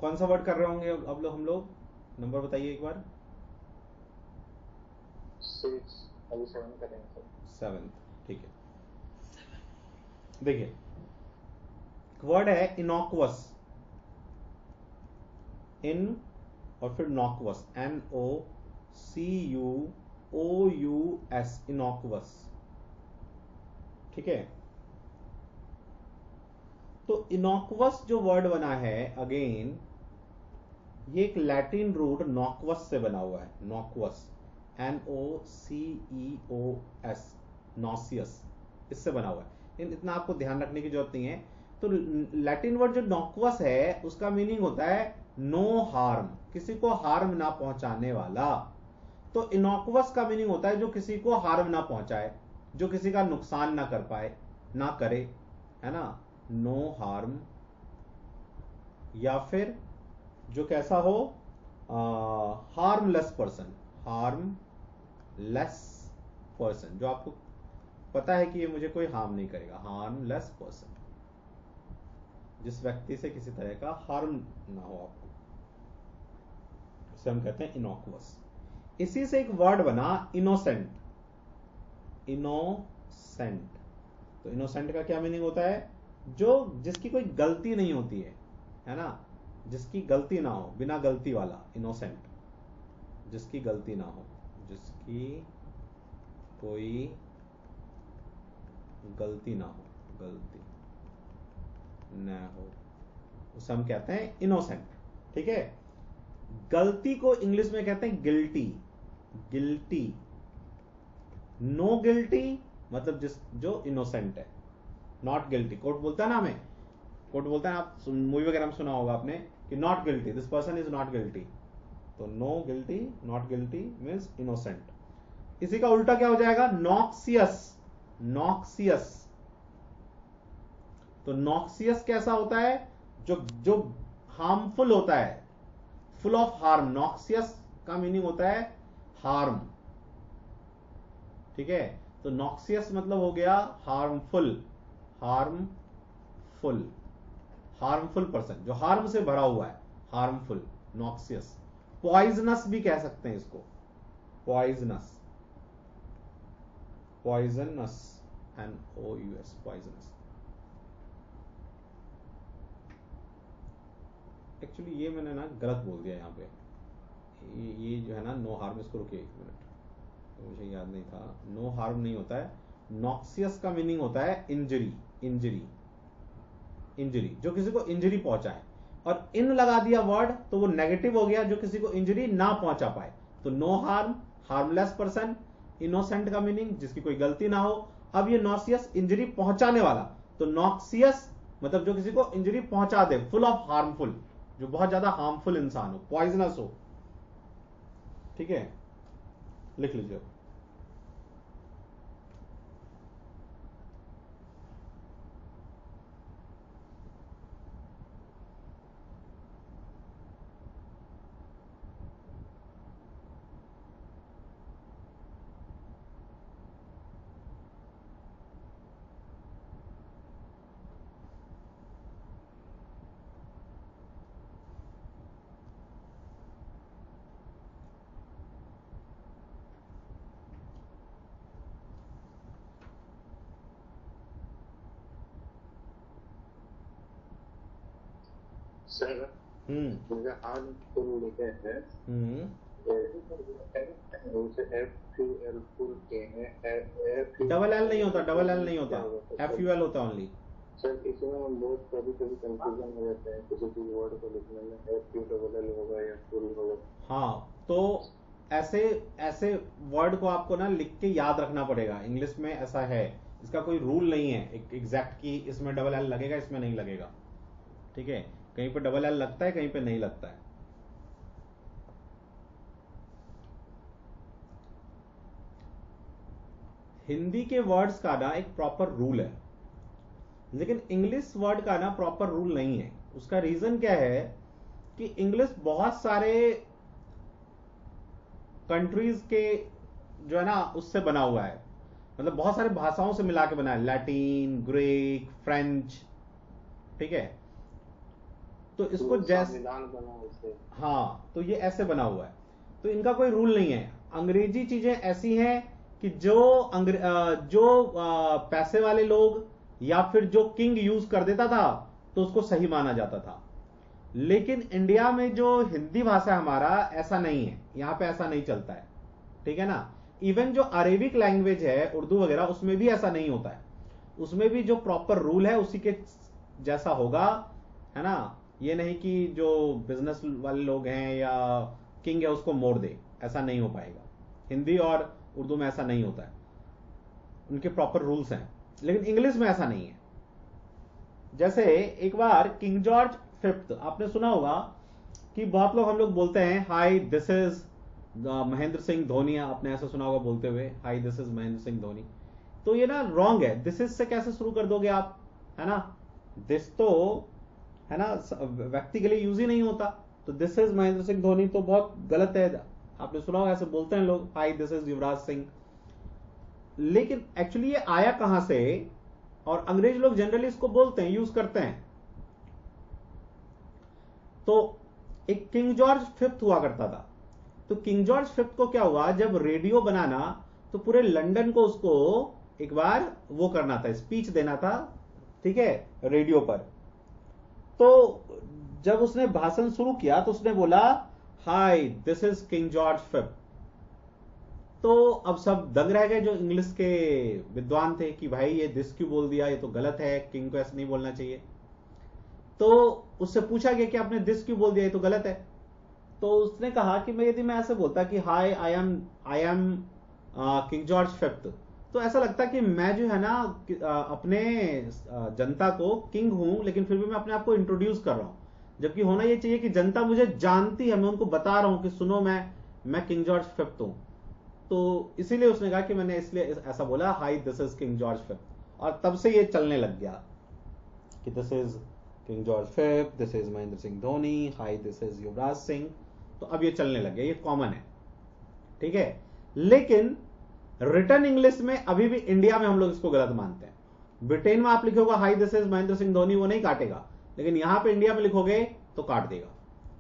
कौन सा वर्ड कर रहे होंगे अब लोग, हम लोग नंबर बताइए एक बार। 6 अभी 7 करेंगे सर। 7th, ठीक है। देखिए वर्ड है इनॉक्वस, इन और फिर नॉक्वस, NOCUOUS, इनॉक्वस, ठीक है। तो इनॉक्वस जो वर्ड बना है, अगेन ये एक लैटिन रूट नॉक्वस से बना हुआ है, नॉक्वस, NOCEOS, नॉसियस, इससे बना हुआ है। इतना आपको ध्यान रखने की जरूरत नहीं है। तो लैटिन वर्ड जो नॉक्वस है उसका मीनिंग होता है नो हार्म, किसी को हार्म ना पहुंचाने वाला। तो इनॉक्वस का मीनिंग होता है जो किसी को हार्म ना पहुंचाए, जो किसी का नुकसान ना कर पाए, ना करे, है ना, नो हार्म। या फिर जो कैसा हो, हार्मलेस पर्सन, हार्मलेस पर्सन, जो आपको पता है कि ये मुझे कोई हार्म नहीं करेगा, हार्मलेस पर्सन, जिस व्यक्ति से किसी तरह का हार्म ना हो आपको, इसे हम कहते हैं इनॉक्वस। इसी से एक वर्ड बना इनोसेंट, इनोसेंट। तो इनोसेंट का क्या मीनिंग होता है, जो जिसकी कोई गलती नहीं होती है ना, जिसकी गलती ना हो, बिना गलती वाला, इनोसेंट, जिसकी गलती ना हो, जिसकी कोई गलती ना हो, गलती न हो, उसे हम कहते हैं इनोसेंट, ठीक है। गलती को इंग्लिश में कहते हैं गिल्टी, गिल्टी। नो गिल्टी मतलब जो इनोसेंट है, नॉट गिल्टी। कोर्ट बोलता है ना, हमें कोर्ट बोलता है, आप मूवी वगैरह में सुना होगा आपने कि not guilty, this person is not guilty. तो no guilty, not guilty means innocent. इसी का उल्टा क्या हो जाएगा, नॉक्सियस, नॉक्सियस। तो नॉक्सियस कैसा होता है, जो हार्मफुल होता है, फुल ऑफ हार्म। नॉक्सियस का मीनिंग होता है हार्म, ठीक है। तो नॉक्सियस मतलब हो गया हार्मफुल, हार्मफुल, हार्मफुल पर्सन, जो हार्म से भरा हुआ है, हार्मफुल, नॉक्सियस। पॉइजनस भी कह सकते हैं इसको, poisonous, poisonous, NOUS, poisonous. Actually ये मैंने ना गलत बोल दिया यहाँ पे, ये जो है ना नो हार्म, इसको रुकिए एक मिनट, तो मुझे याद नहीं था। नो हार्म नहीं होता है, नॉक्सियस का मीनिंग होता है इंजरी, इंजरी, इंजरी, जो किसी को इंजरी पहुंचाए। और इन लगा दिया वर्ड तो वो नेगेटिव हो गया, जो किसी को इंजरी ना पहुंचा पाए। तो no harm, harmless person, innocent का मीनिंग जिसकी कोई गलती ना हो। अब ये नॉसियस, इंजरी पहुंचाने वाला, तो नॉक्सियस मतलब जो किसी को इंजरी पहुंचा दे, फुल ऑफ हार्मफुल, जो बहुत ज्यादा हार्मफुल इंसान हो, पॉइजनस हो, ठीक है, लिख लीजिए। सर मुझे हार्मफुल लिखे हैं, उसे FUL फुल के हैं, डबल एल नहीं होता, डबल एल नहीं होता, FUL होता ओनली। सर इसमें हम बहुत कभी कंफ्यूजन हो जाते हैं किसी भी वर्ड को लिखने में, FULL होगा या फुल होगा। हाँ, तो ऐसे ऐसे वर्ड को आपको ना लिख के याद रखना पड़ेगा, इंग्लिश में ऐसा है, इसका कोई रूल नहीं है एग्जैक्ट कि इसमें डबल एल लगेगा, इसमें नहीं लगेगा, ठीक है। कहीं पे डबल एल लगता है, कहीं पे नहीं लगता है। हिंदी के वर्ड्स का ना एक प्रॉपर रूल है, लेकिन इंग्लिश वर्ड का ना प्रॉपर रूल नहीं है। उसका रीजन क्या है कि इंग्लिश बहुत सारे कंट्रीज के जो है ना उससे बना हुआ है, मतलब बहुत सारे भाषाओं से मिला के बना है, लैटिन, ग्रीक, फ्रेंच, ठीक है। तो इसको जैसे संविधान बना उसे, हाँ, तो ये ऐसे बना हुआ है। तो इनका कोई रूल नहीं है। अंग्रेजी चीजें ऐसी हैं कि जो पैसे वाले लोग या फिर जो किंग यूज कर देता था तो उसको सही माना जाता था। लेकिन इंडिया में जो हिंदी भाषा है हमारा, ऐसा नहीं है, यहां पे ऐसा नहीं चलता है, ठीक है ना। इवन जो अरेबिक लैंग्वेज है उर्दू वगैरह, उसमें भी ऐसा नहीं होता है। उसमें भी जो प्रॉपर रूल है उसी के जैसा होगा, है ना। ये नहीं कि जो बिजनेस वाले लोग हैं या किंग है उसको मोड़ दे, ऐसा नहीं हो पाएगा। हिंदी और उर्दू में ऐसा नहीं होता है, उनके प्रॉपर रूल्स हैं। लेकिन इंग्लिश में ऐसा नहीं है। जैसे एक बार किंग जॉर्ज फिफ्थ, आपने सुना होगा कि बहुत लोग, हम लोग बोलते हैं high this is Mahendra Singh Dhoni, आपने ऐसा सुना होगा बोलते हुए high this is Mahendra Singh Dhoni. तो ये ना रॉन्ग है, दिस इज से कैसे शुरू कर दोगे आप, है ना। दिस तो है ना व्यक्ति के लिए यूज ही नहीं होता, तो दिस इज महेंद्र सिंह धोनी तो बहुत गलत है। आपने सुना होगा ऐसे बोलते हैं लोग, high this is Yuvraj Singh. लेकिन एक्चुअली ये आया कहां से, और अंग्रेज लोग जनरली इसको बोलते हैं, यूज करते हैं। तो एक किंग जॉर्ज फिफ्थ हुआ करता था। तो किंग जॉर्ज फिफ्थ को क्या हुआ, जब रेडियो बनाना तो पूरे लंदन को उसको एक बार वो करना था, स्पीच देना था, ठीक है, रेडियो पर। तो जब उसने भाषण शुरू किया तो उसने बोला hi this is King George fifth. तो अब सब दंग रह गए जो इंग्लिश के विद्वान थे कि भाई ये दिस क्यों बोल दिया, ये तो गलत है, किंग को ऐसे नहीं बोलना चाहिए। तो उससे पूछा गया कि आपने दिस क्यों बोल दिया, ये तो गलत है। तो उसने कहा कि यदि मैं ऐसे बोलता कि hi I am King George fifth, तो ऐसा लगता कि मैं जो है ना अपने जनता को किंग हूं, लेकिन फिर भी मैं अपने आप को इंट्रोड्यूस कर रहा हूं। जबकि होना ये चाहिए कि जनता मुझे जानती है, मैं उनको बता रहा हूं कि सुनो मैं किंग जॉर्ज फिफ्थ हूं। तो इसीलिए उसने कहा कि मैंने इसलिए ऐसा बोला hi this is King George fifth. और तब से ये चलने लग गया कि this is King George fifth, this is Mahendra Singh Dhoni, hi this is Yuvraj Singh. तो अब ये चलने लग गया, ये कॉमन है, ठीक है। लेकिन रिटर्न इंग्लिश में अभी भी इंडिया में हम लोग इसको गलत मानते हैं। ब्रिटेन में आप लिखोगे high this is Mahendra Singh Dhoni, वो नहीं काटेगा, लेकिन यहां पे इंडिया में लिखोगे तो काट देगा।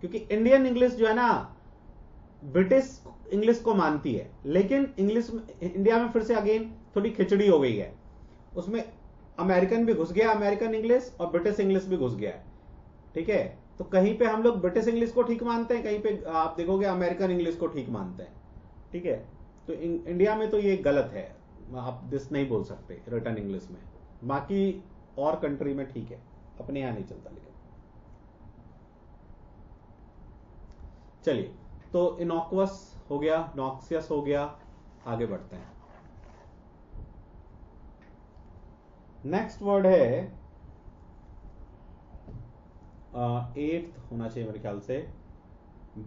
क्योंकि इंडियन इंग्लिश जो है ना ब्रिटिश इंग्लिश को मानती है, लेकिन इंग्लिश इंडिया में फिर से अगेन थोड़ी खिचड़ी हो गई है। उसमें अमेरिकन भी घुस गया, अमेरिकन इंग्लिश, और ब्रिटिश इंग्लिश भी घुस गया है, ठीक है। तो कहीं पे हम लोग ब्रिटिश इंग्लिश को ठीक मानते हैं, कहीं पे आप देखोगे अमेरिकन इंग्लिश को ठीक मानते हैं, ठीक है। तो इंडिया में तो ये गलत है, आप दिस नहीं बोल सकते रिटर्न इंग्लिश में। बाकी और कंट्री में ठीक है, अपने यहां नहीं चलता। लेकिन चलिए, तो इनॉक्वस हो गया, नॉक्सियस हो गया, आगे बढ़ते हैं। नेक्स्ट वर्ड है एट्थ होना चाहिए मेरे ख्याल से,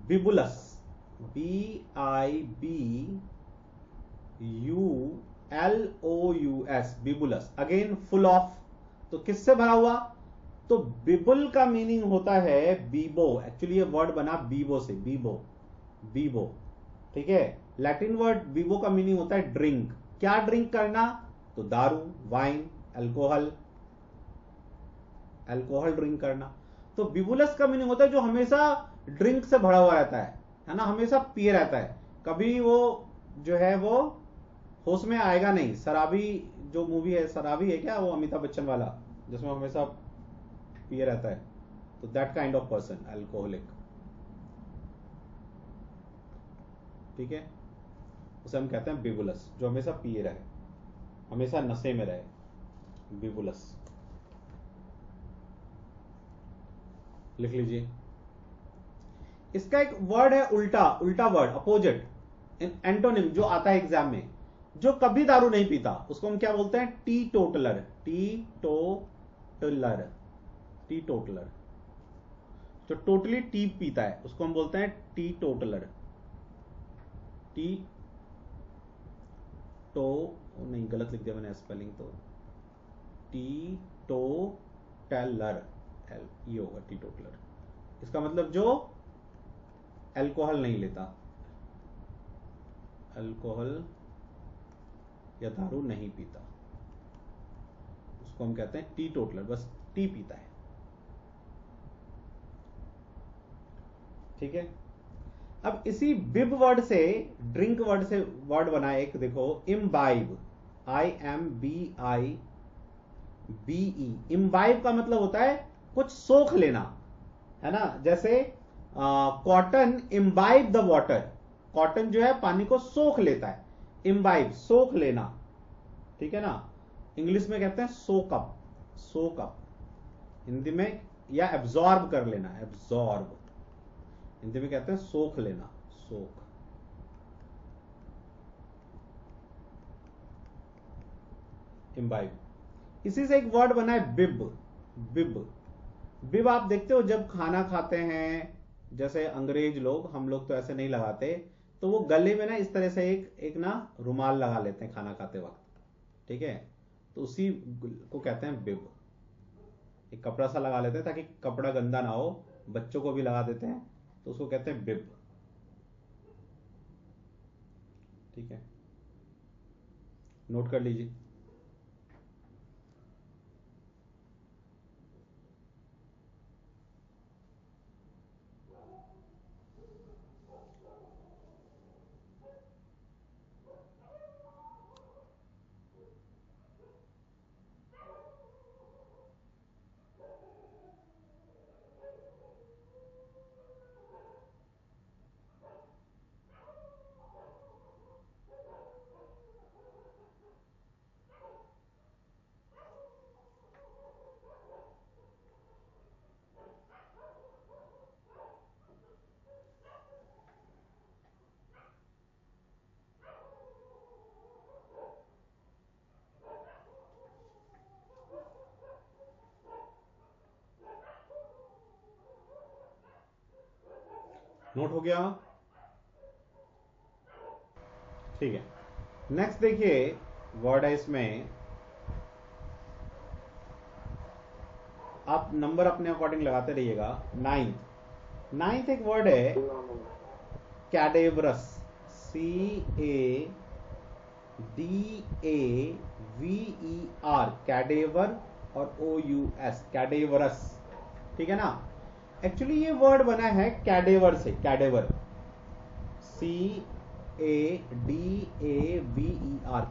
Bibulus, BIBULOUS, Bibulus. Again full of, तो किससे भरा हुआ, तो बिबुल का मीनिंग होता है बीबो। एक्चुअली ये वर्ड बना बीबो से, बीबो, बीबो, ठीक है। लैटिन वर्ड बीबो का मीनिंग होता है ड्रिंक। क्या ड्रिंक करना, तो दारू, वाइन, अल्कोहल, अल्कोहल ड्रिंक करना। तो बिबुलस का मीनिंग होता है जो हमेशा ड्रिंक से भरा हुआ रहता है ना, हमेशा पिए रहता है, कभी वो जो है वो होश में आएगा नहीं। शराबी जो मूवी है, शराबी है क्या वो, अमिताभ बच्चन वाला, जिसमें हमेशा पिए रहता है, तो that kind of person, alcoholic, ठीक है। उसे हम कहते हैं बिबुलस, जो हमेशा पिए रहे, हमेशा नशे में रहे, बिबुलस। लिख लीजिए। इसका एक वर्ड है उल्टा, उल्टा वर्ड, अपोजिट, एंटोनिम जो आता है एग्जाम में, जो कभी दारू नहीं पीता उसको हम क्या बोलते हैं, T toddler, T toddler, T toddler. जो टोटली टी पीता है उसको हम बोलते हैं टी टोटलर। टी तो नहीं, गलत लिख दिया मैंने स्पेलिंग, तो टी टोटलर, एल ये होगा टी टोटलर। इसका मतलब जो अल्कोहल नहीं लेता, अल्कोहल या दारू नहीं पीता, उसको हम कहते हैं टी टोटलर, बस टी पीता है, ठीक है। अब इसी बिब वर्ड से, ड्रिंक वर्ड से वर्ड बना है एक, देखो इम्बाइब, IMBIBE। इम्बाइब का मतलब होता है कुछ सोख लेना, है ना। जैसे cotton imbibe the water, cotton जो है पानी को सोख लेता है, इम्बाइब सोख लेना, ठीक है ना। इंग्लिश में कहते हैं सोक अप, सोक अप हिंदी में, या एब्जॉर्ब कर लेना, एब्जॉर्ब हिंदी में कहते हैं सोख लेना, सोख। इम्बाइब। इसी से एक वर्ड बना है बिब, बिब। बिब आप देखते हो जब खाना खाते हैं, जैसे अंग्रेज लोग, हम लोग तो ऐसे नहीं लगाते, तो वो गले में ना इस तरह से एक ना रुमाल लगा लेते हैं खाना खाते वक्त, ठीक है। तो उसी को कहते हैं बिब। एक कपड़ा सा लगा लेते हैं ताकि कपड़ा गंदा ना हो, बच्चों को भी लगा देते हैं, तो उसको कहते हैं बिब, ठीक है। नोट कर लीजिए। नोट हो गया, ठीक है। नेक्स्ट देखिए वर्ड है इसमें, आप नंबर अपने अकॉर्डिंग लगाते रहिएगा। नाइन्थ, नाइन्थ एक वर्ड है कैडेवरस, CADAVER, कैडेवर और OUS, कैडेवरस, ठीक है ना। एक्चुअली ये वर्ड बना है कैडेवर से, कैडेवर, CADAVER,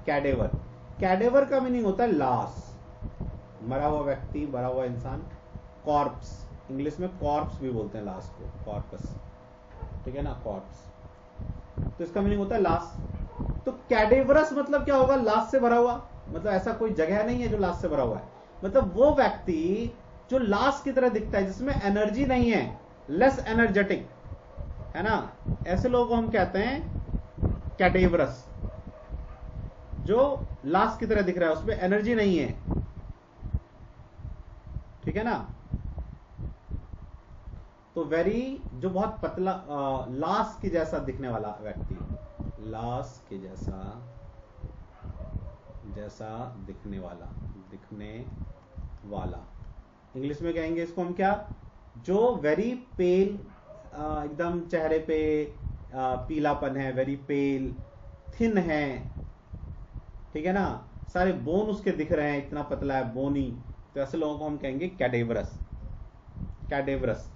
कैडेवर। कैडेवर का मीनिंग होता है लाश, मरा हुआ व्यक्ति, मरा हुआ इंसान। कॉर्प्स, इंग्लिश में कॉर्प्स भी बोलते हैं लाश को, कॉर्पस, ठीक है ना, कॉर्प्स। तो इसका मीनिंग होता है लाश। तो कैडेवरस मतलब क्या होगा, लाश से भरा हुआ, मतलब ऐसा कोई जगह नहीं है जो लाश से भरा हुआ है, मतलब वो व्यक्ति जो लाश की तरह दिखता है, जिसमें एनर्जी नहीं है, लेस एनर्जेटिक, है ना, ऐसे लोगों को हम कहते हैं कैडेवरस। जो लाश की तरह दिख रहा है, उसमें एनर्जी नहीं है, ठीक है ना। तो वेरी, जो बहुत पतला, लाश के जैसा दिखने वाला व्यक्ति, लाश के जैसा, जैसा दिखने वाला, दिखने वाला। इंग्लिश में कहेंगे इसको हम क्या, जो वेरी पेल, एकदम चेहरे पे पीलापन है, वेरी पेल, थिन है, ठीक है ना, सारे बोन उसके दिख रहे हैं, इतना पतला है, बोनी। तो ऐसे लोगों को हम कहेंगे कैडेवरस, कैडेवरस।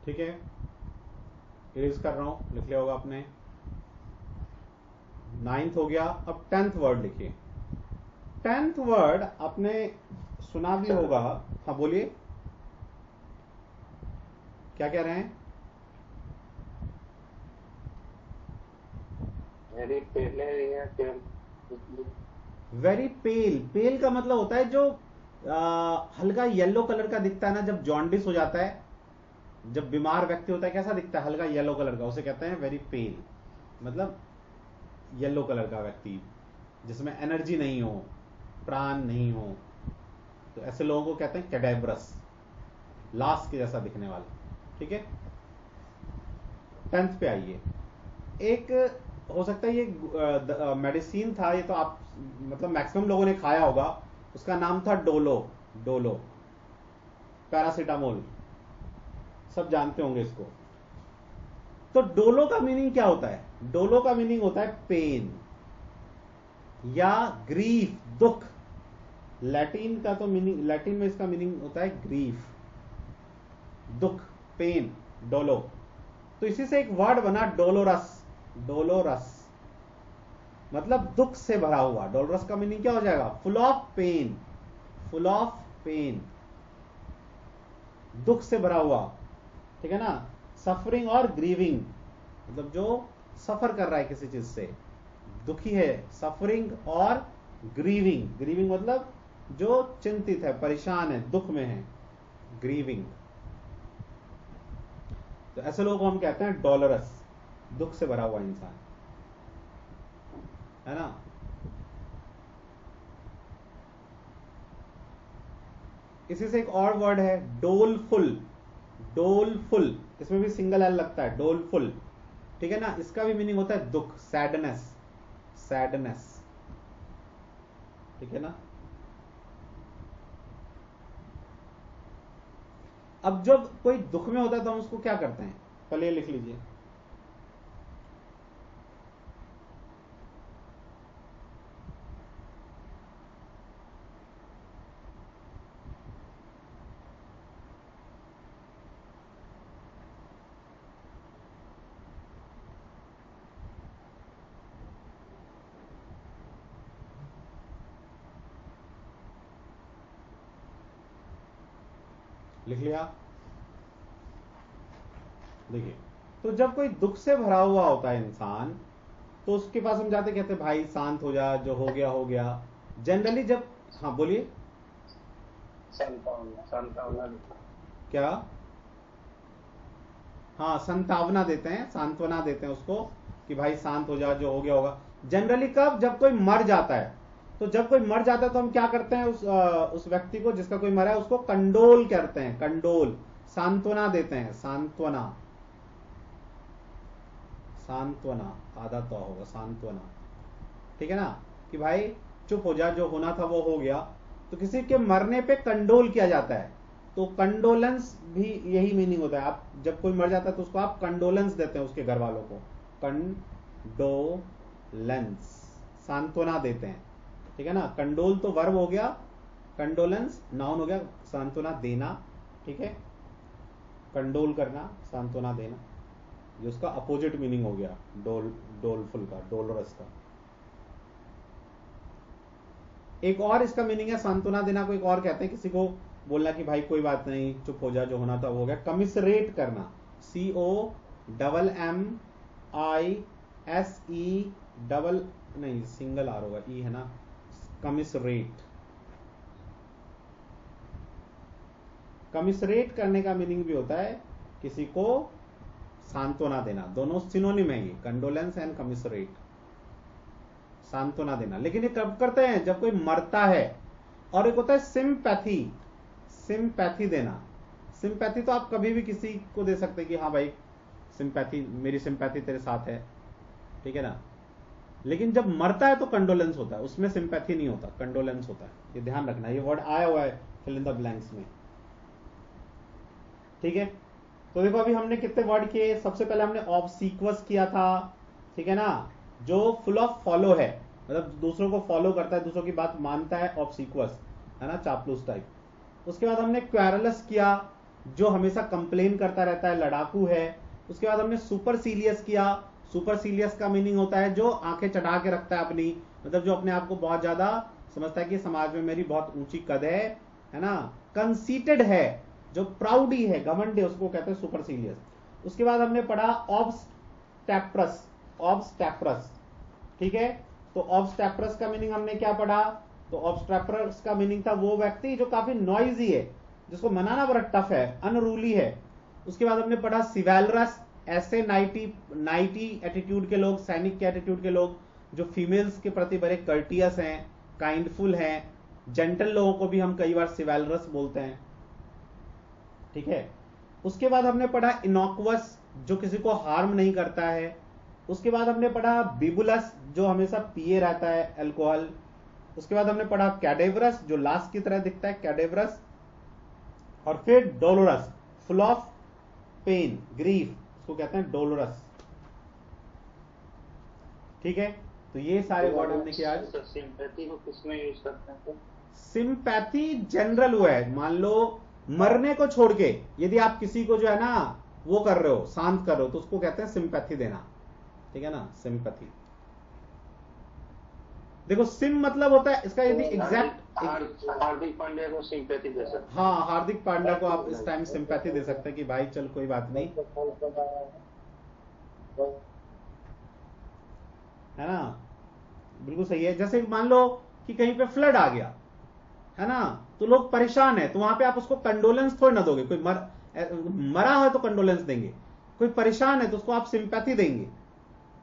ठीक है, इरेज कर रहा हूं, लिख लिया होगा आपने। नाइन्थ हो गया, अब 10th वर्ड लिखिए। 10th वर्ड आपने सुना भी होगा, हाँ बोलिए, क्या कह रहे हैं। मेरी पहले ये वेरी पेल, पेल का मतलब होता है जो हल्का येलो कलर का दिखता है ना, जब जॉन्डिस हो जाता है, जब बीमार व्यक्ति होता है, कैसा दिखता है, हल्का येलो कलर का, उसे कहते हैं वेरी पेल। मतलब येलो कलर का व्यक्ति, जिसमें एनर्जी नहीं हो, प्राण नहीं हो, तो ऐसे लोगों को कहते हैं कैडेब्रस, लाश के जैसा दिखने वाला। ठीक है, 10th पे आइए। एक हो सकता है ये मेडिसिन था, ये तो आप मतलब मैक्सिमम लोगों ने खाया होगा, उसका नाम था डोलो। डोलो, पैरासीटामोल, सब जानते होंगे इसको। तो डोलो का मीनिंग क्या होता है? डोलो का मीनिंग होता है पेन या ग्रीफ, दुख। लैटिन का तो मीनिंग, लैटिन में इसका मीनिंग होता है ग्रीफ, दुख, पेन, डोलो। तो इसी से एक वर्ड बना डोलोरस। डोलोरस मतलब दुख से भरा हुआ। डोलोरस का मीनिंग क्या हो जाएगा? Full of pain, full of pain, दुख से भरा हुआ। ठीक है ना। सफरिंग और ग्रीविंग मतलब जो सफर कर रहा है किसी चीज से, दुखी है। सफरिंग और ग्रीविंग, ग्रीविंग मतलब जो चिंतित है, परेशान है, दुख में है, ग्रीविंग। तो ऐसे लोगों को हम कहते हैं डोलोरस, दुख से भरा हुआ इंसान, है ना। इसी से एक और वर्ड है डोलफुल। डोलफुल, इसमें भी सिंगल एल लगता है, डोलफुल। ठीक है ना। इसका भी मीनिंग होता है दुख, सैडनेस, सैडनेस। ठीक है ना। अब जब कोई दुख में होता है तो हम उसको क्या करते हैं? पहले लिख लीजिए। लिख लिया? देखिए, तो जब कोई दुख से भरा हुआ होता है इंसान, तो उसके पास हम जाते, कहते भाई शांत हो जा, जो हो गया हो गया। जनरली जब, हाँ बोलिए। सांत्वना क्या? हाँ, संतावना देते हैं, सांत्वना देते हैं उसको कि भाई शांत हो जा, जो हो गया होगा। जनरली कब? जब कोई मर जाता है। तो जब कोई मर जाता है तो हम क्या करते हैं? उस व्यक्ति को, जिसका कोई मरा है, उसको कंडोल करते हैं, कंडोल, सांत्वना देते हैं, सांत्वना। सांत्वना, आधा तो होगा, सांत्वना। ठीक है ना, कि भाई चुप हो जा, जो होना था वो हो गया। तो किसी के मरने पे कंडोल किया जाता है, तो कंडोलेंस भी यही मीनिंग होता है। आप जब कोई मर जाता है तो उसको आप कंडोलेंस देते हैं, उसके घर वालों को कंडोलेंस, सांत्वना देते हैं। ठीक है ना। कंडोल तो वर्ब हो गया, कंडोलेंस नाउन हो गया, सांत्वना देना। ठीक है, कंडोल करना, सांत्वना देना, ये उसका अपोजिट मीनिंग हो गया डोलफुल का, डोलरस का। एक और इसका मीनिंग है सांत्वना देना को, एक और कहते हैं किसी को बोलना कि भाई कोई बात नहीं, चुप हो जा, जो होना था वो हो गया। कमिसरेट करना, COMMISE डबल नहीं, सिंगल आर होगा, ई है ना। कमिसरेट, कमिसरेट करने का मीनिंग भी होता है किसी को सांत्वना देना। दोनों सिनोनिम है ये, कंडोलेंस एंड कमिसरेट, सांत्वना देना। लेकिन ये कब करते हैं? जब कोई मरता है। और एक होता है सिंपैथी, सिंपैथी देना। सिंपैथी तो आप कभी भी किसी को दे सकते हैं कि हाँ भाई सिंपैथी, मेरी सिंपैथी तेरे साथ है। ठीक है ना। लेकिन जब मरता है तो कंडोलेंस होता है, उसमें सिंपैथी नहीं होता, कंडोलेंस होता है। ये ध्यान रखना, ये वर्ड आया हुआ है फिल इन द ब्लैंक्स में। ठीक है। तो देखो अभी हमने कितने वर्ड किए? सबसे पहले हमने ऑब्सीक्वस किया था। ठीक है ना, जो फुल ऑफ फॉलो है, मतलब दूसरों को फॉलो करता है, दूसरों की बात मानता है, ऑब्सीक्वस, है ना, चापलूस टाइप। उसके बाद हमने क्वेरलस किया, जो हमेशा कंप्लेन करता रहता है, लड़ाकू है। उसके बाद हमने सुपरसीलियस किया। सुपरसीलियस का मीनिंग होता है जो आंखें चढ़ा के रखता है अपनी, मतलब जो अपने आप को बहुत ज्यादा समझता है कि समाज में मेरी बहुत ऊंची कद है ना। कंसीटेड है, जो प्राउडी है, घमंड है, उसको कहते हैं सुपरसीलियस। उसके बाद हमने पढ़ा ऑब्स्टैप्रस, ऑब्स्टैप्रस। ठीक है। तो ऑब्स्टैप्रस का मीनिंग हमने क्या पढ़ा? तो ऑब्स्टैप्रस का मीनिंग था वो व्यक्ति जो काफी नॉइजी है, जिसको मनाना बड़ा टफ है, अनरूली है। उसके बाद हमने पढ़ा सिवैलरस, ऐसे नाइटी एटीट्यूड के लोग, सैनिक के एटीट्यूड के लोग, जो फीमेल्स के प्रति बड़े कर्टियस हैं, काइंडफुल हैं, जेंटल लोगों को भी हम कई बार सिवैलरस बोलते हैं, ठीक है। उसके बाद हमने पढ़ा इनॉक्वस, जो किसी को हार्म नहीं करता है। उसके बाद हमने पढ़ा बिबुलस, जो हमेशा पिए रहता है अल्कोहल। उसके बाद हमने पढ़ा कैडेवरस, जो लाश की तरह दिखता है, कैडेवरस। और फिर dolorous, full of pain, grief, उसको कहते हैं डोलोरस, ठीक है। तो ये सारे वर्ड हमने किया आज। सिंपैथी को किसमें यूज करते हैं तो? सिंपैथी जनरल हुआ है, मान लो मरने को छोड़ के यदि आप किसी को जो है ना वो कर रहे हो, शांत कर रहे हो, तो उसको कहते हैं सिंपैथी देना, ठीक है ना, सिंपैथी। देखो सिम मतलब होता है इसका, यदि एग्जैक्ट हार्दिक पांड्या को सिंपैथी दे सकते हैं। हाँ, हार्दिक पांड्या को आप इस टाइम सिंपैथी दे सकते हैं कि भाई चल कोई बात नहीं, है ना, बिल्कुल सही है। जैसे मान लो कि कहीं पे फ्लड आ गया, है ना, तो लोग परेशान है, तो वहां पे आप उसको कंडोलेंस थोड़ी ना दोगे। कोई मरा है तो कंडोलेंस देंगे, कोई परेशान है तो उसको आप सिंपैथी देंगे,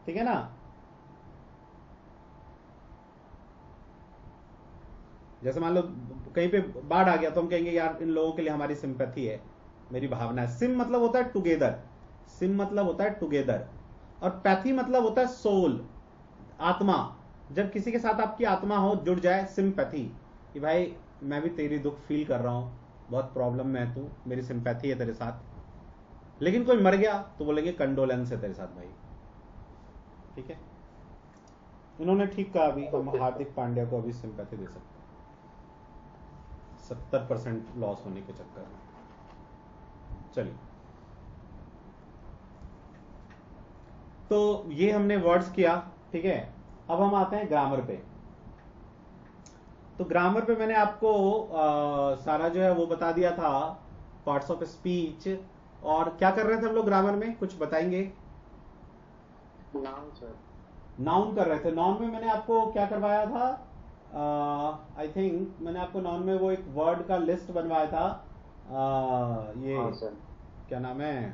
ठीक है ना। जैसे मान लो कहीं पे बाढ़ आ गया तो हम कहेंगे यार इन लोगों के लिए हमारी सिंपैथी है, मेरी भावना है। सिम मतलब होता है टुगेदर, सिम मतलब होता है टुगेदर, और पैथी मतलब होता है सोल, आत्मा। जब किसी के साथ आपकी आत्मा हो, जुड़ जाए, सिंपैथी, कि भाई मैं भी तेरी दुख फील कर रहा हूं, बहुत प्रॉब्लम में है तू, मेरी सिंपैथी है तेरे साथ। लेकिन कोई मर गया तो बोलेंगे कंडोलेंस है तेरे साथ भाई, ठीक है। इन्होंने ठीक कहा, अभी हम हार्दिक पांड्या को अभी सिंपैथी दे सकते हैं 70% लॉस होने के चक्कर में। चलिए, तो ये हमने वर्ड्स किया, ठीक है। अब हम आते हैं ग्रामर पे। तो ग्रामर पे मैंने आपको सारा जो है वो बता दिया था, पार्ट्स ऑफ स्पीच। और क्या कर रहे थे हम लोग ग्रामर में, कुछ बताएंगे? नाउन सर, नाउन कर रहे थे। नाउन में मैंने आपको क्या करवाया था, आई थिंक मैंने आपको नाउन में वो एक वर्ड का लिस्ट बनवाया था। ये हाँ सर, क्या नाम है,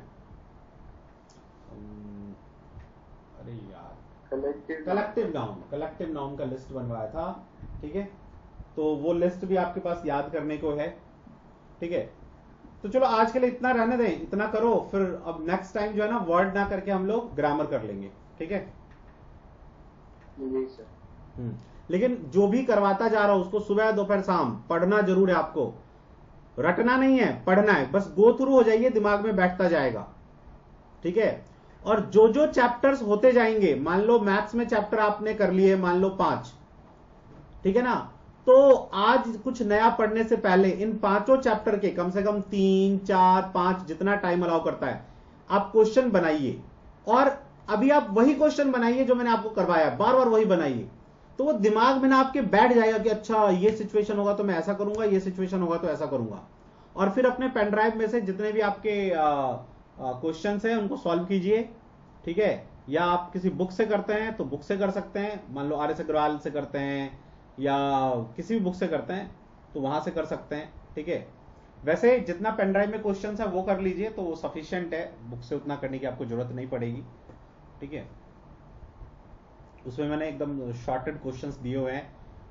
अरे यार, कलेक्टिव नाउन का लिस्ट बनवाया था, ठीक है। तो वो लिस्ट भी आपके पास याद करने को है, ठीक है। तो चलो आज के लिए इतना रहने दें, इतना करो, फिर अब नेक्स्ट टाइम जो है ना वर्ड ना करके हम लोग ग्रामर कर लेंगे, ठीक है। जी सर। लेकिन जो भी करवाता जा रहा हूं उसको सुबह दोपहर शाम पढ़ना जरूर है आपको, रटना नहीं है, पढ़ना है, बस गो थ्रू हो जाइए, दिमाग में बैठता जाएगा, ठीक है। और जो जो चैप्टर्स होते जाएंगे, मान लो मैथ्स में चैप्टर आपने कर लिए मान लो 5, ठीक है ना, तो आज कुछ नया पढ़ने से पहले इन 5 चैप्टर के कम से कम 3, 4, 5 जितना टाइम अलाउ करता है, आप क्वेश्चन बनाइए। और अभी आप वही क्वेश्चन बनाइए जो मैंने आपको करवाया, बार बार वही बनाइए, तो वो दिमाग में ना आपके बैठ जाएगा कि अच्छा ये सिचुएशन होगा तो मैं ऐसा करूंगा, ये सिचुएशन होगा तो ऐसा करूंगा। और फिर अपने पेन ड्राइव में से जितने भी आपके क्वेश्चंस हैं उनको सॉल्व कीजिए, ठीक है। या आप किसी बुक से करते हैं तो बुक से कर सकते हैं, मान लो आर.एस. अग्रवाल से करते हैं या किसी भी बुक से करते हैं तो वहां से कर सकते हैं, ठीक है। वैसे जितना पेन ड्राइव में क्वेश्चन है वो कर लीजिए, तो वो सफिशिएंट है, बुक से उतना करने की आपको जरूरत नहीं पड़ेगी, ठीक है। उसमें मैंने एकदम शॉर्टेड क्वेश्चंस दिए हुए हैं,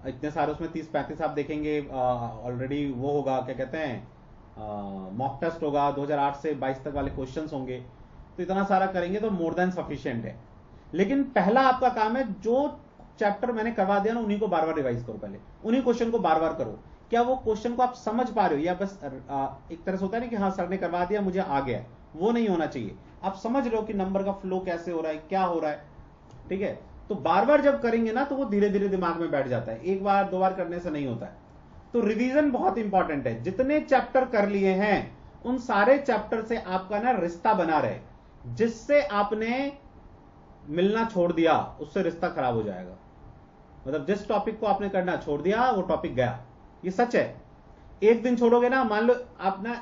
इतने सारे, उसमें 30-35 आप देखेंगे ऑलरेडी वो होगा, क्या कहते हैं, मॉक टेस्ट होगा, 2008 से 22 तक वाले क्वेश्चंस होंगे, तो इतना सारा करेंगे तो मोर देन सफिशिएंट है। लेकिन पहला आपका काम है, जो चैप्टर मैंने करवा दिया ना उन्हीं को बार बार रिवाइज करो, पहले उन्हीं क्वेश्चन को बार बार करो। क्या वो क्वेश्चन को आप समझ पा रहे हो, या बस एक तरह से होता है ना कि हाँ सर ने करवा दिया मुझे आ गया, वो नहीं होना चाहिए। आप समझ रहे हो कि नंबर का फ्लो कैसे हो रहा है, क्या हो रहा है, ठीक है। तो बार बार जब करेंगे ना तो वो धीरे धीरे दिमाग में बैठ जाता है, एक बार दो बार करने से नहीं होता है। तो रिवीजन बहुत इंपॉर्टेंट है, जितने चैप्टर कर लिए हैं उन सारे चैप्टर से आपका ना रिश्ता बना रहे, जिससे आपने मिलना छोड़ दिया उससे रिश्ता खराब हो जाएगा। मतलब जिस टॉपिक को आपने करना छोड़ दिया वो टॉपिक गया, ये सच है। एक दिन छोड़ोगे ना, मान लो आप ना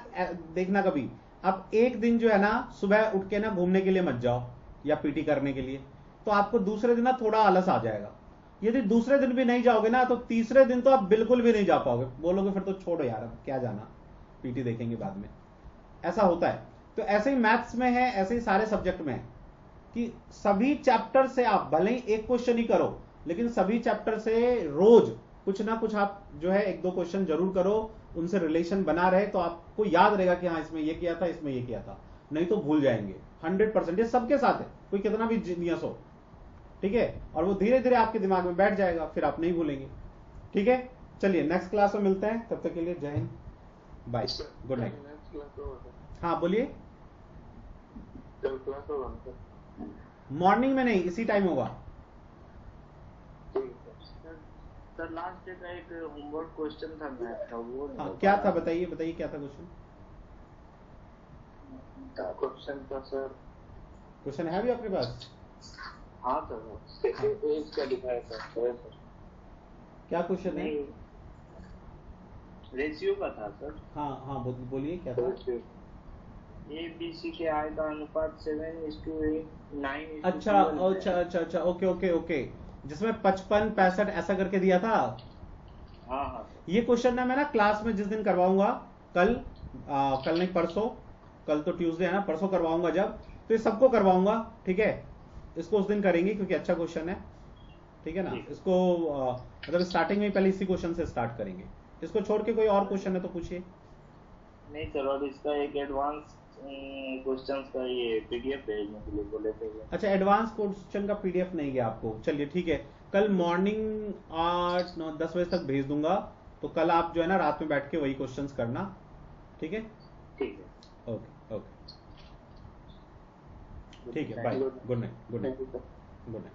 देखना कभी, आप एक दिन जो है ना सुबह उठ के ना घूमने के लिए मत जाओ या पीटी करने के लिए, तो आपको दूसरे दिन ना थोड़ा आलस आ जाएगा। यदि दूसरे दिन भी नहीं जाओगे ना तो तीसरे दिन तो आप बिल्कुल भी नहीं जा पाओगे, बोलोगे फिर तो छोड़ो यार अब क्या जाना, पीटी देखेंगे बाद में, ऐसा होता है। तो ऐसे ही मैथ्स में है, ऐसे ही सारे सब्जेक्ट में है कि सभी चैप्टर से आप भले ही एक क्वेश्चन ही करो, लेकिन सभी चैप्टर से रोज कुछ ना कुछ आप जो है एक दो क्वेश्चन जरूर करो, उनसे रिलेशन बना रहे तो आपको याद रहेगा कि हाँ इसमें ये किया था, इसमें ये किया था, नहीं तो भूल जाएंगे 100%। ये सबके साथ है, कोई कितना भी जीनियस हो, ठीक है, और वो धीरे धीरे आपके दिमाग में बैठ जाएगा, फिर आप नहीं भूलेंगे। ठीक है, चलिए नेक्स्ट क्लास में मिलते हैं, तब तक के लिए Jai Hind, bye, good night. Next class होगा हाँ बोलिए। कल क्लास होगा ना सर? मॉर्निंग में नहीं, इसी टाइम होगा। ठीक है सर लास्ट डे का एक होमवर्क क्वेश्चन था मैथ का, वो नहीं हाँ हो क्या पा था, रहा। बताइए बताइए क्या था क्वेश्चन। क्वेश्चन था सर, क्वेश्चन है भी आपके पास? हाँ सर एज का दिखाया था सर। क्या क्वेश्चन है? नहीं, रेशियो का था सर। हाँ हाँ बोलिए क्या था। ए बी सी के आय का अनुपात 7:8 9:12 अच्छा अच्छा अच्छा अच्छा, ओके ओके ओके, जिसमें 55 65 ऐसा करके दिया था। हाँ हाँ सर। ये क्वेश्चन ना मैं ना क्लास में जिस दिन करवाऊंगा, कल कल नहीं परसों, कल तो ट्यूसडे है ना, परसों करवाऊंगा जब, तो ये सबको करवाऊंगा, ठीक है। इसको उस दिन करेंगे क्योंकि अच्छा क्वेश्चन है, ठीक है ना। ठीक है। इसको मतलब स्टार्टिंग में पहले इसी क्वेश्चन से स्टार्ट करेंगे। इसको छोड़ के कोई और क्वेश्चन है तो पूछिए। नहीं सर, और इसका एक एडवांस क्वेश्चंस का ये पीडीएफ भेजने के लिए बोले थे। अच्छा, एडवांस क्वेश्चन का पीडीएफ नहीं गया आपको, चलिए ठीक है, कल मॉर्निंग 8 9 10 बजे तक भेज दूंगा, तो कल आप जो है ना रात में बैठ के वही क्वेश्चंस करना, ठीक है। ठीक है। ओके ओके, ठीक है, bye, good night, good night, good night.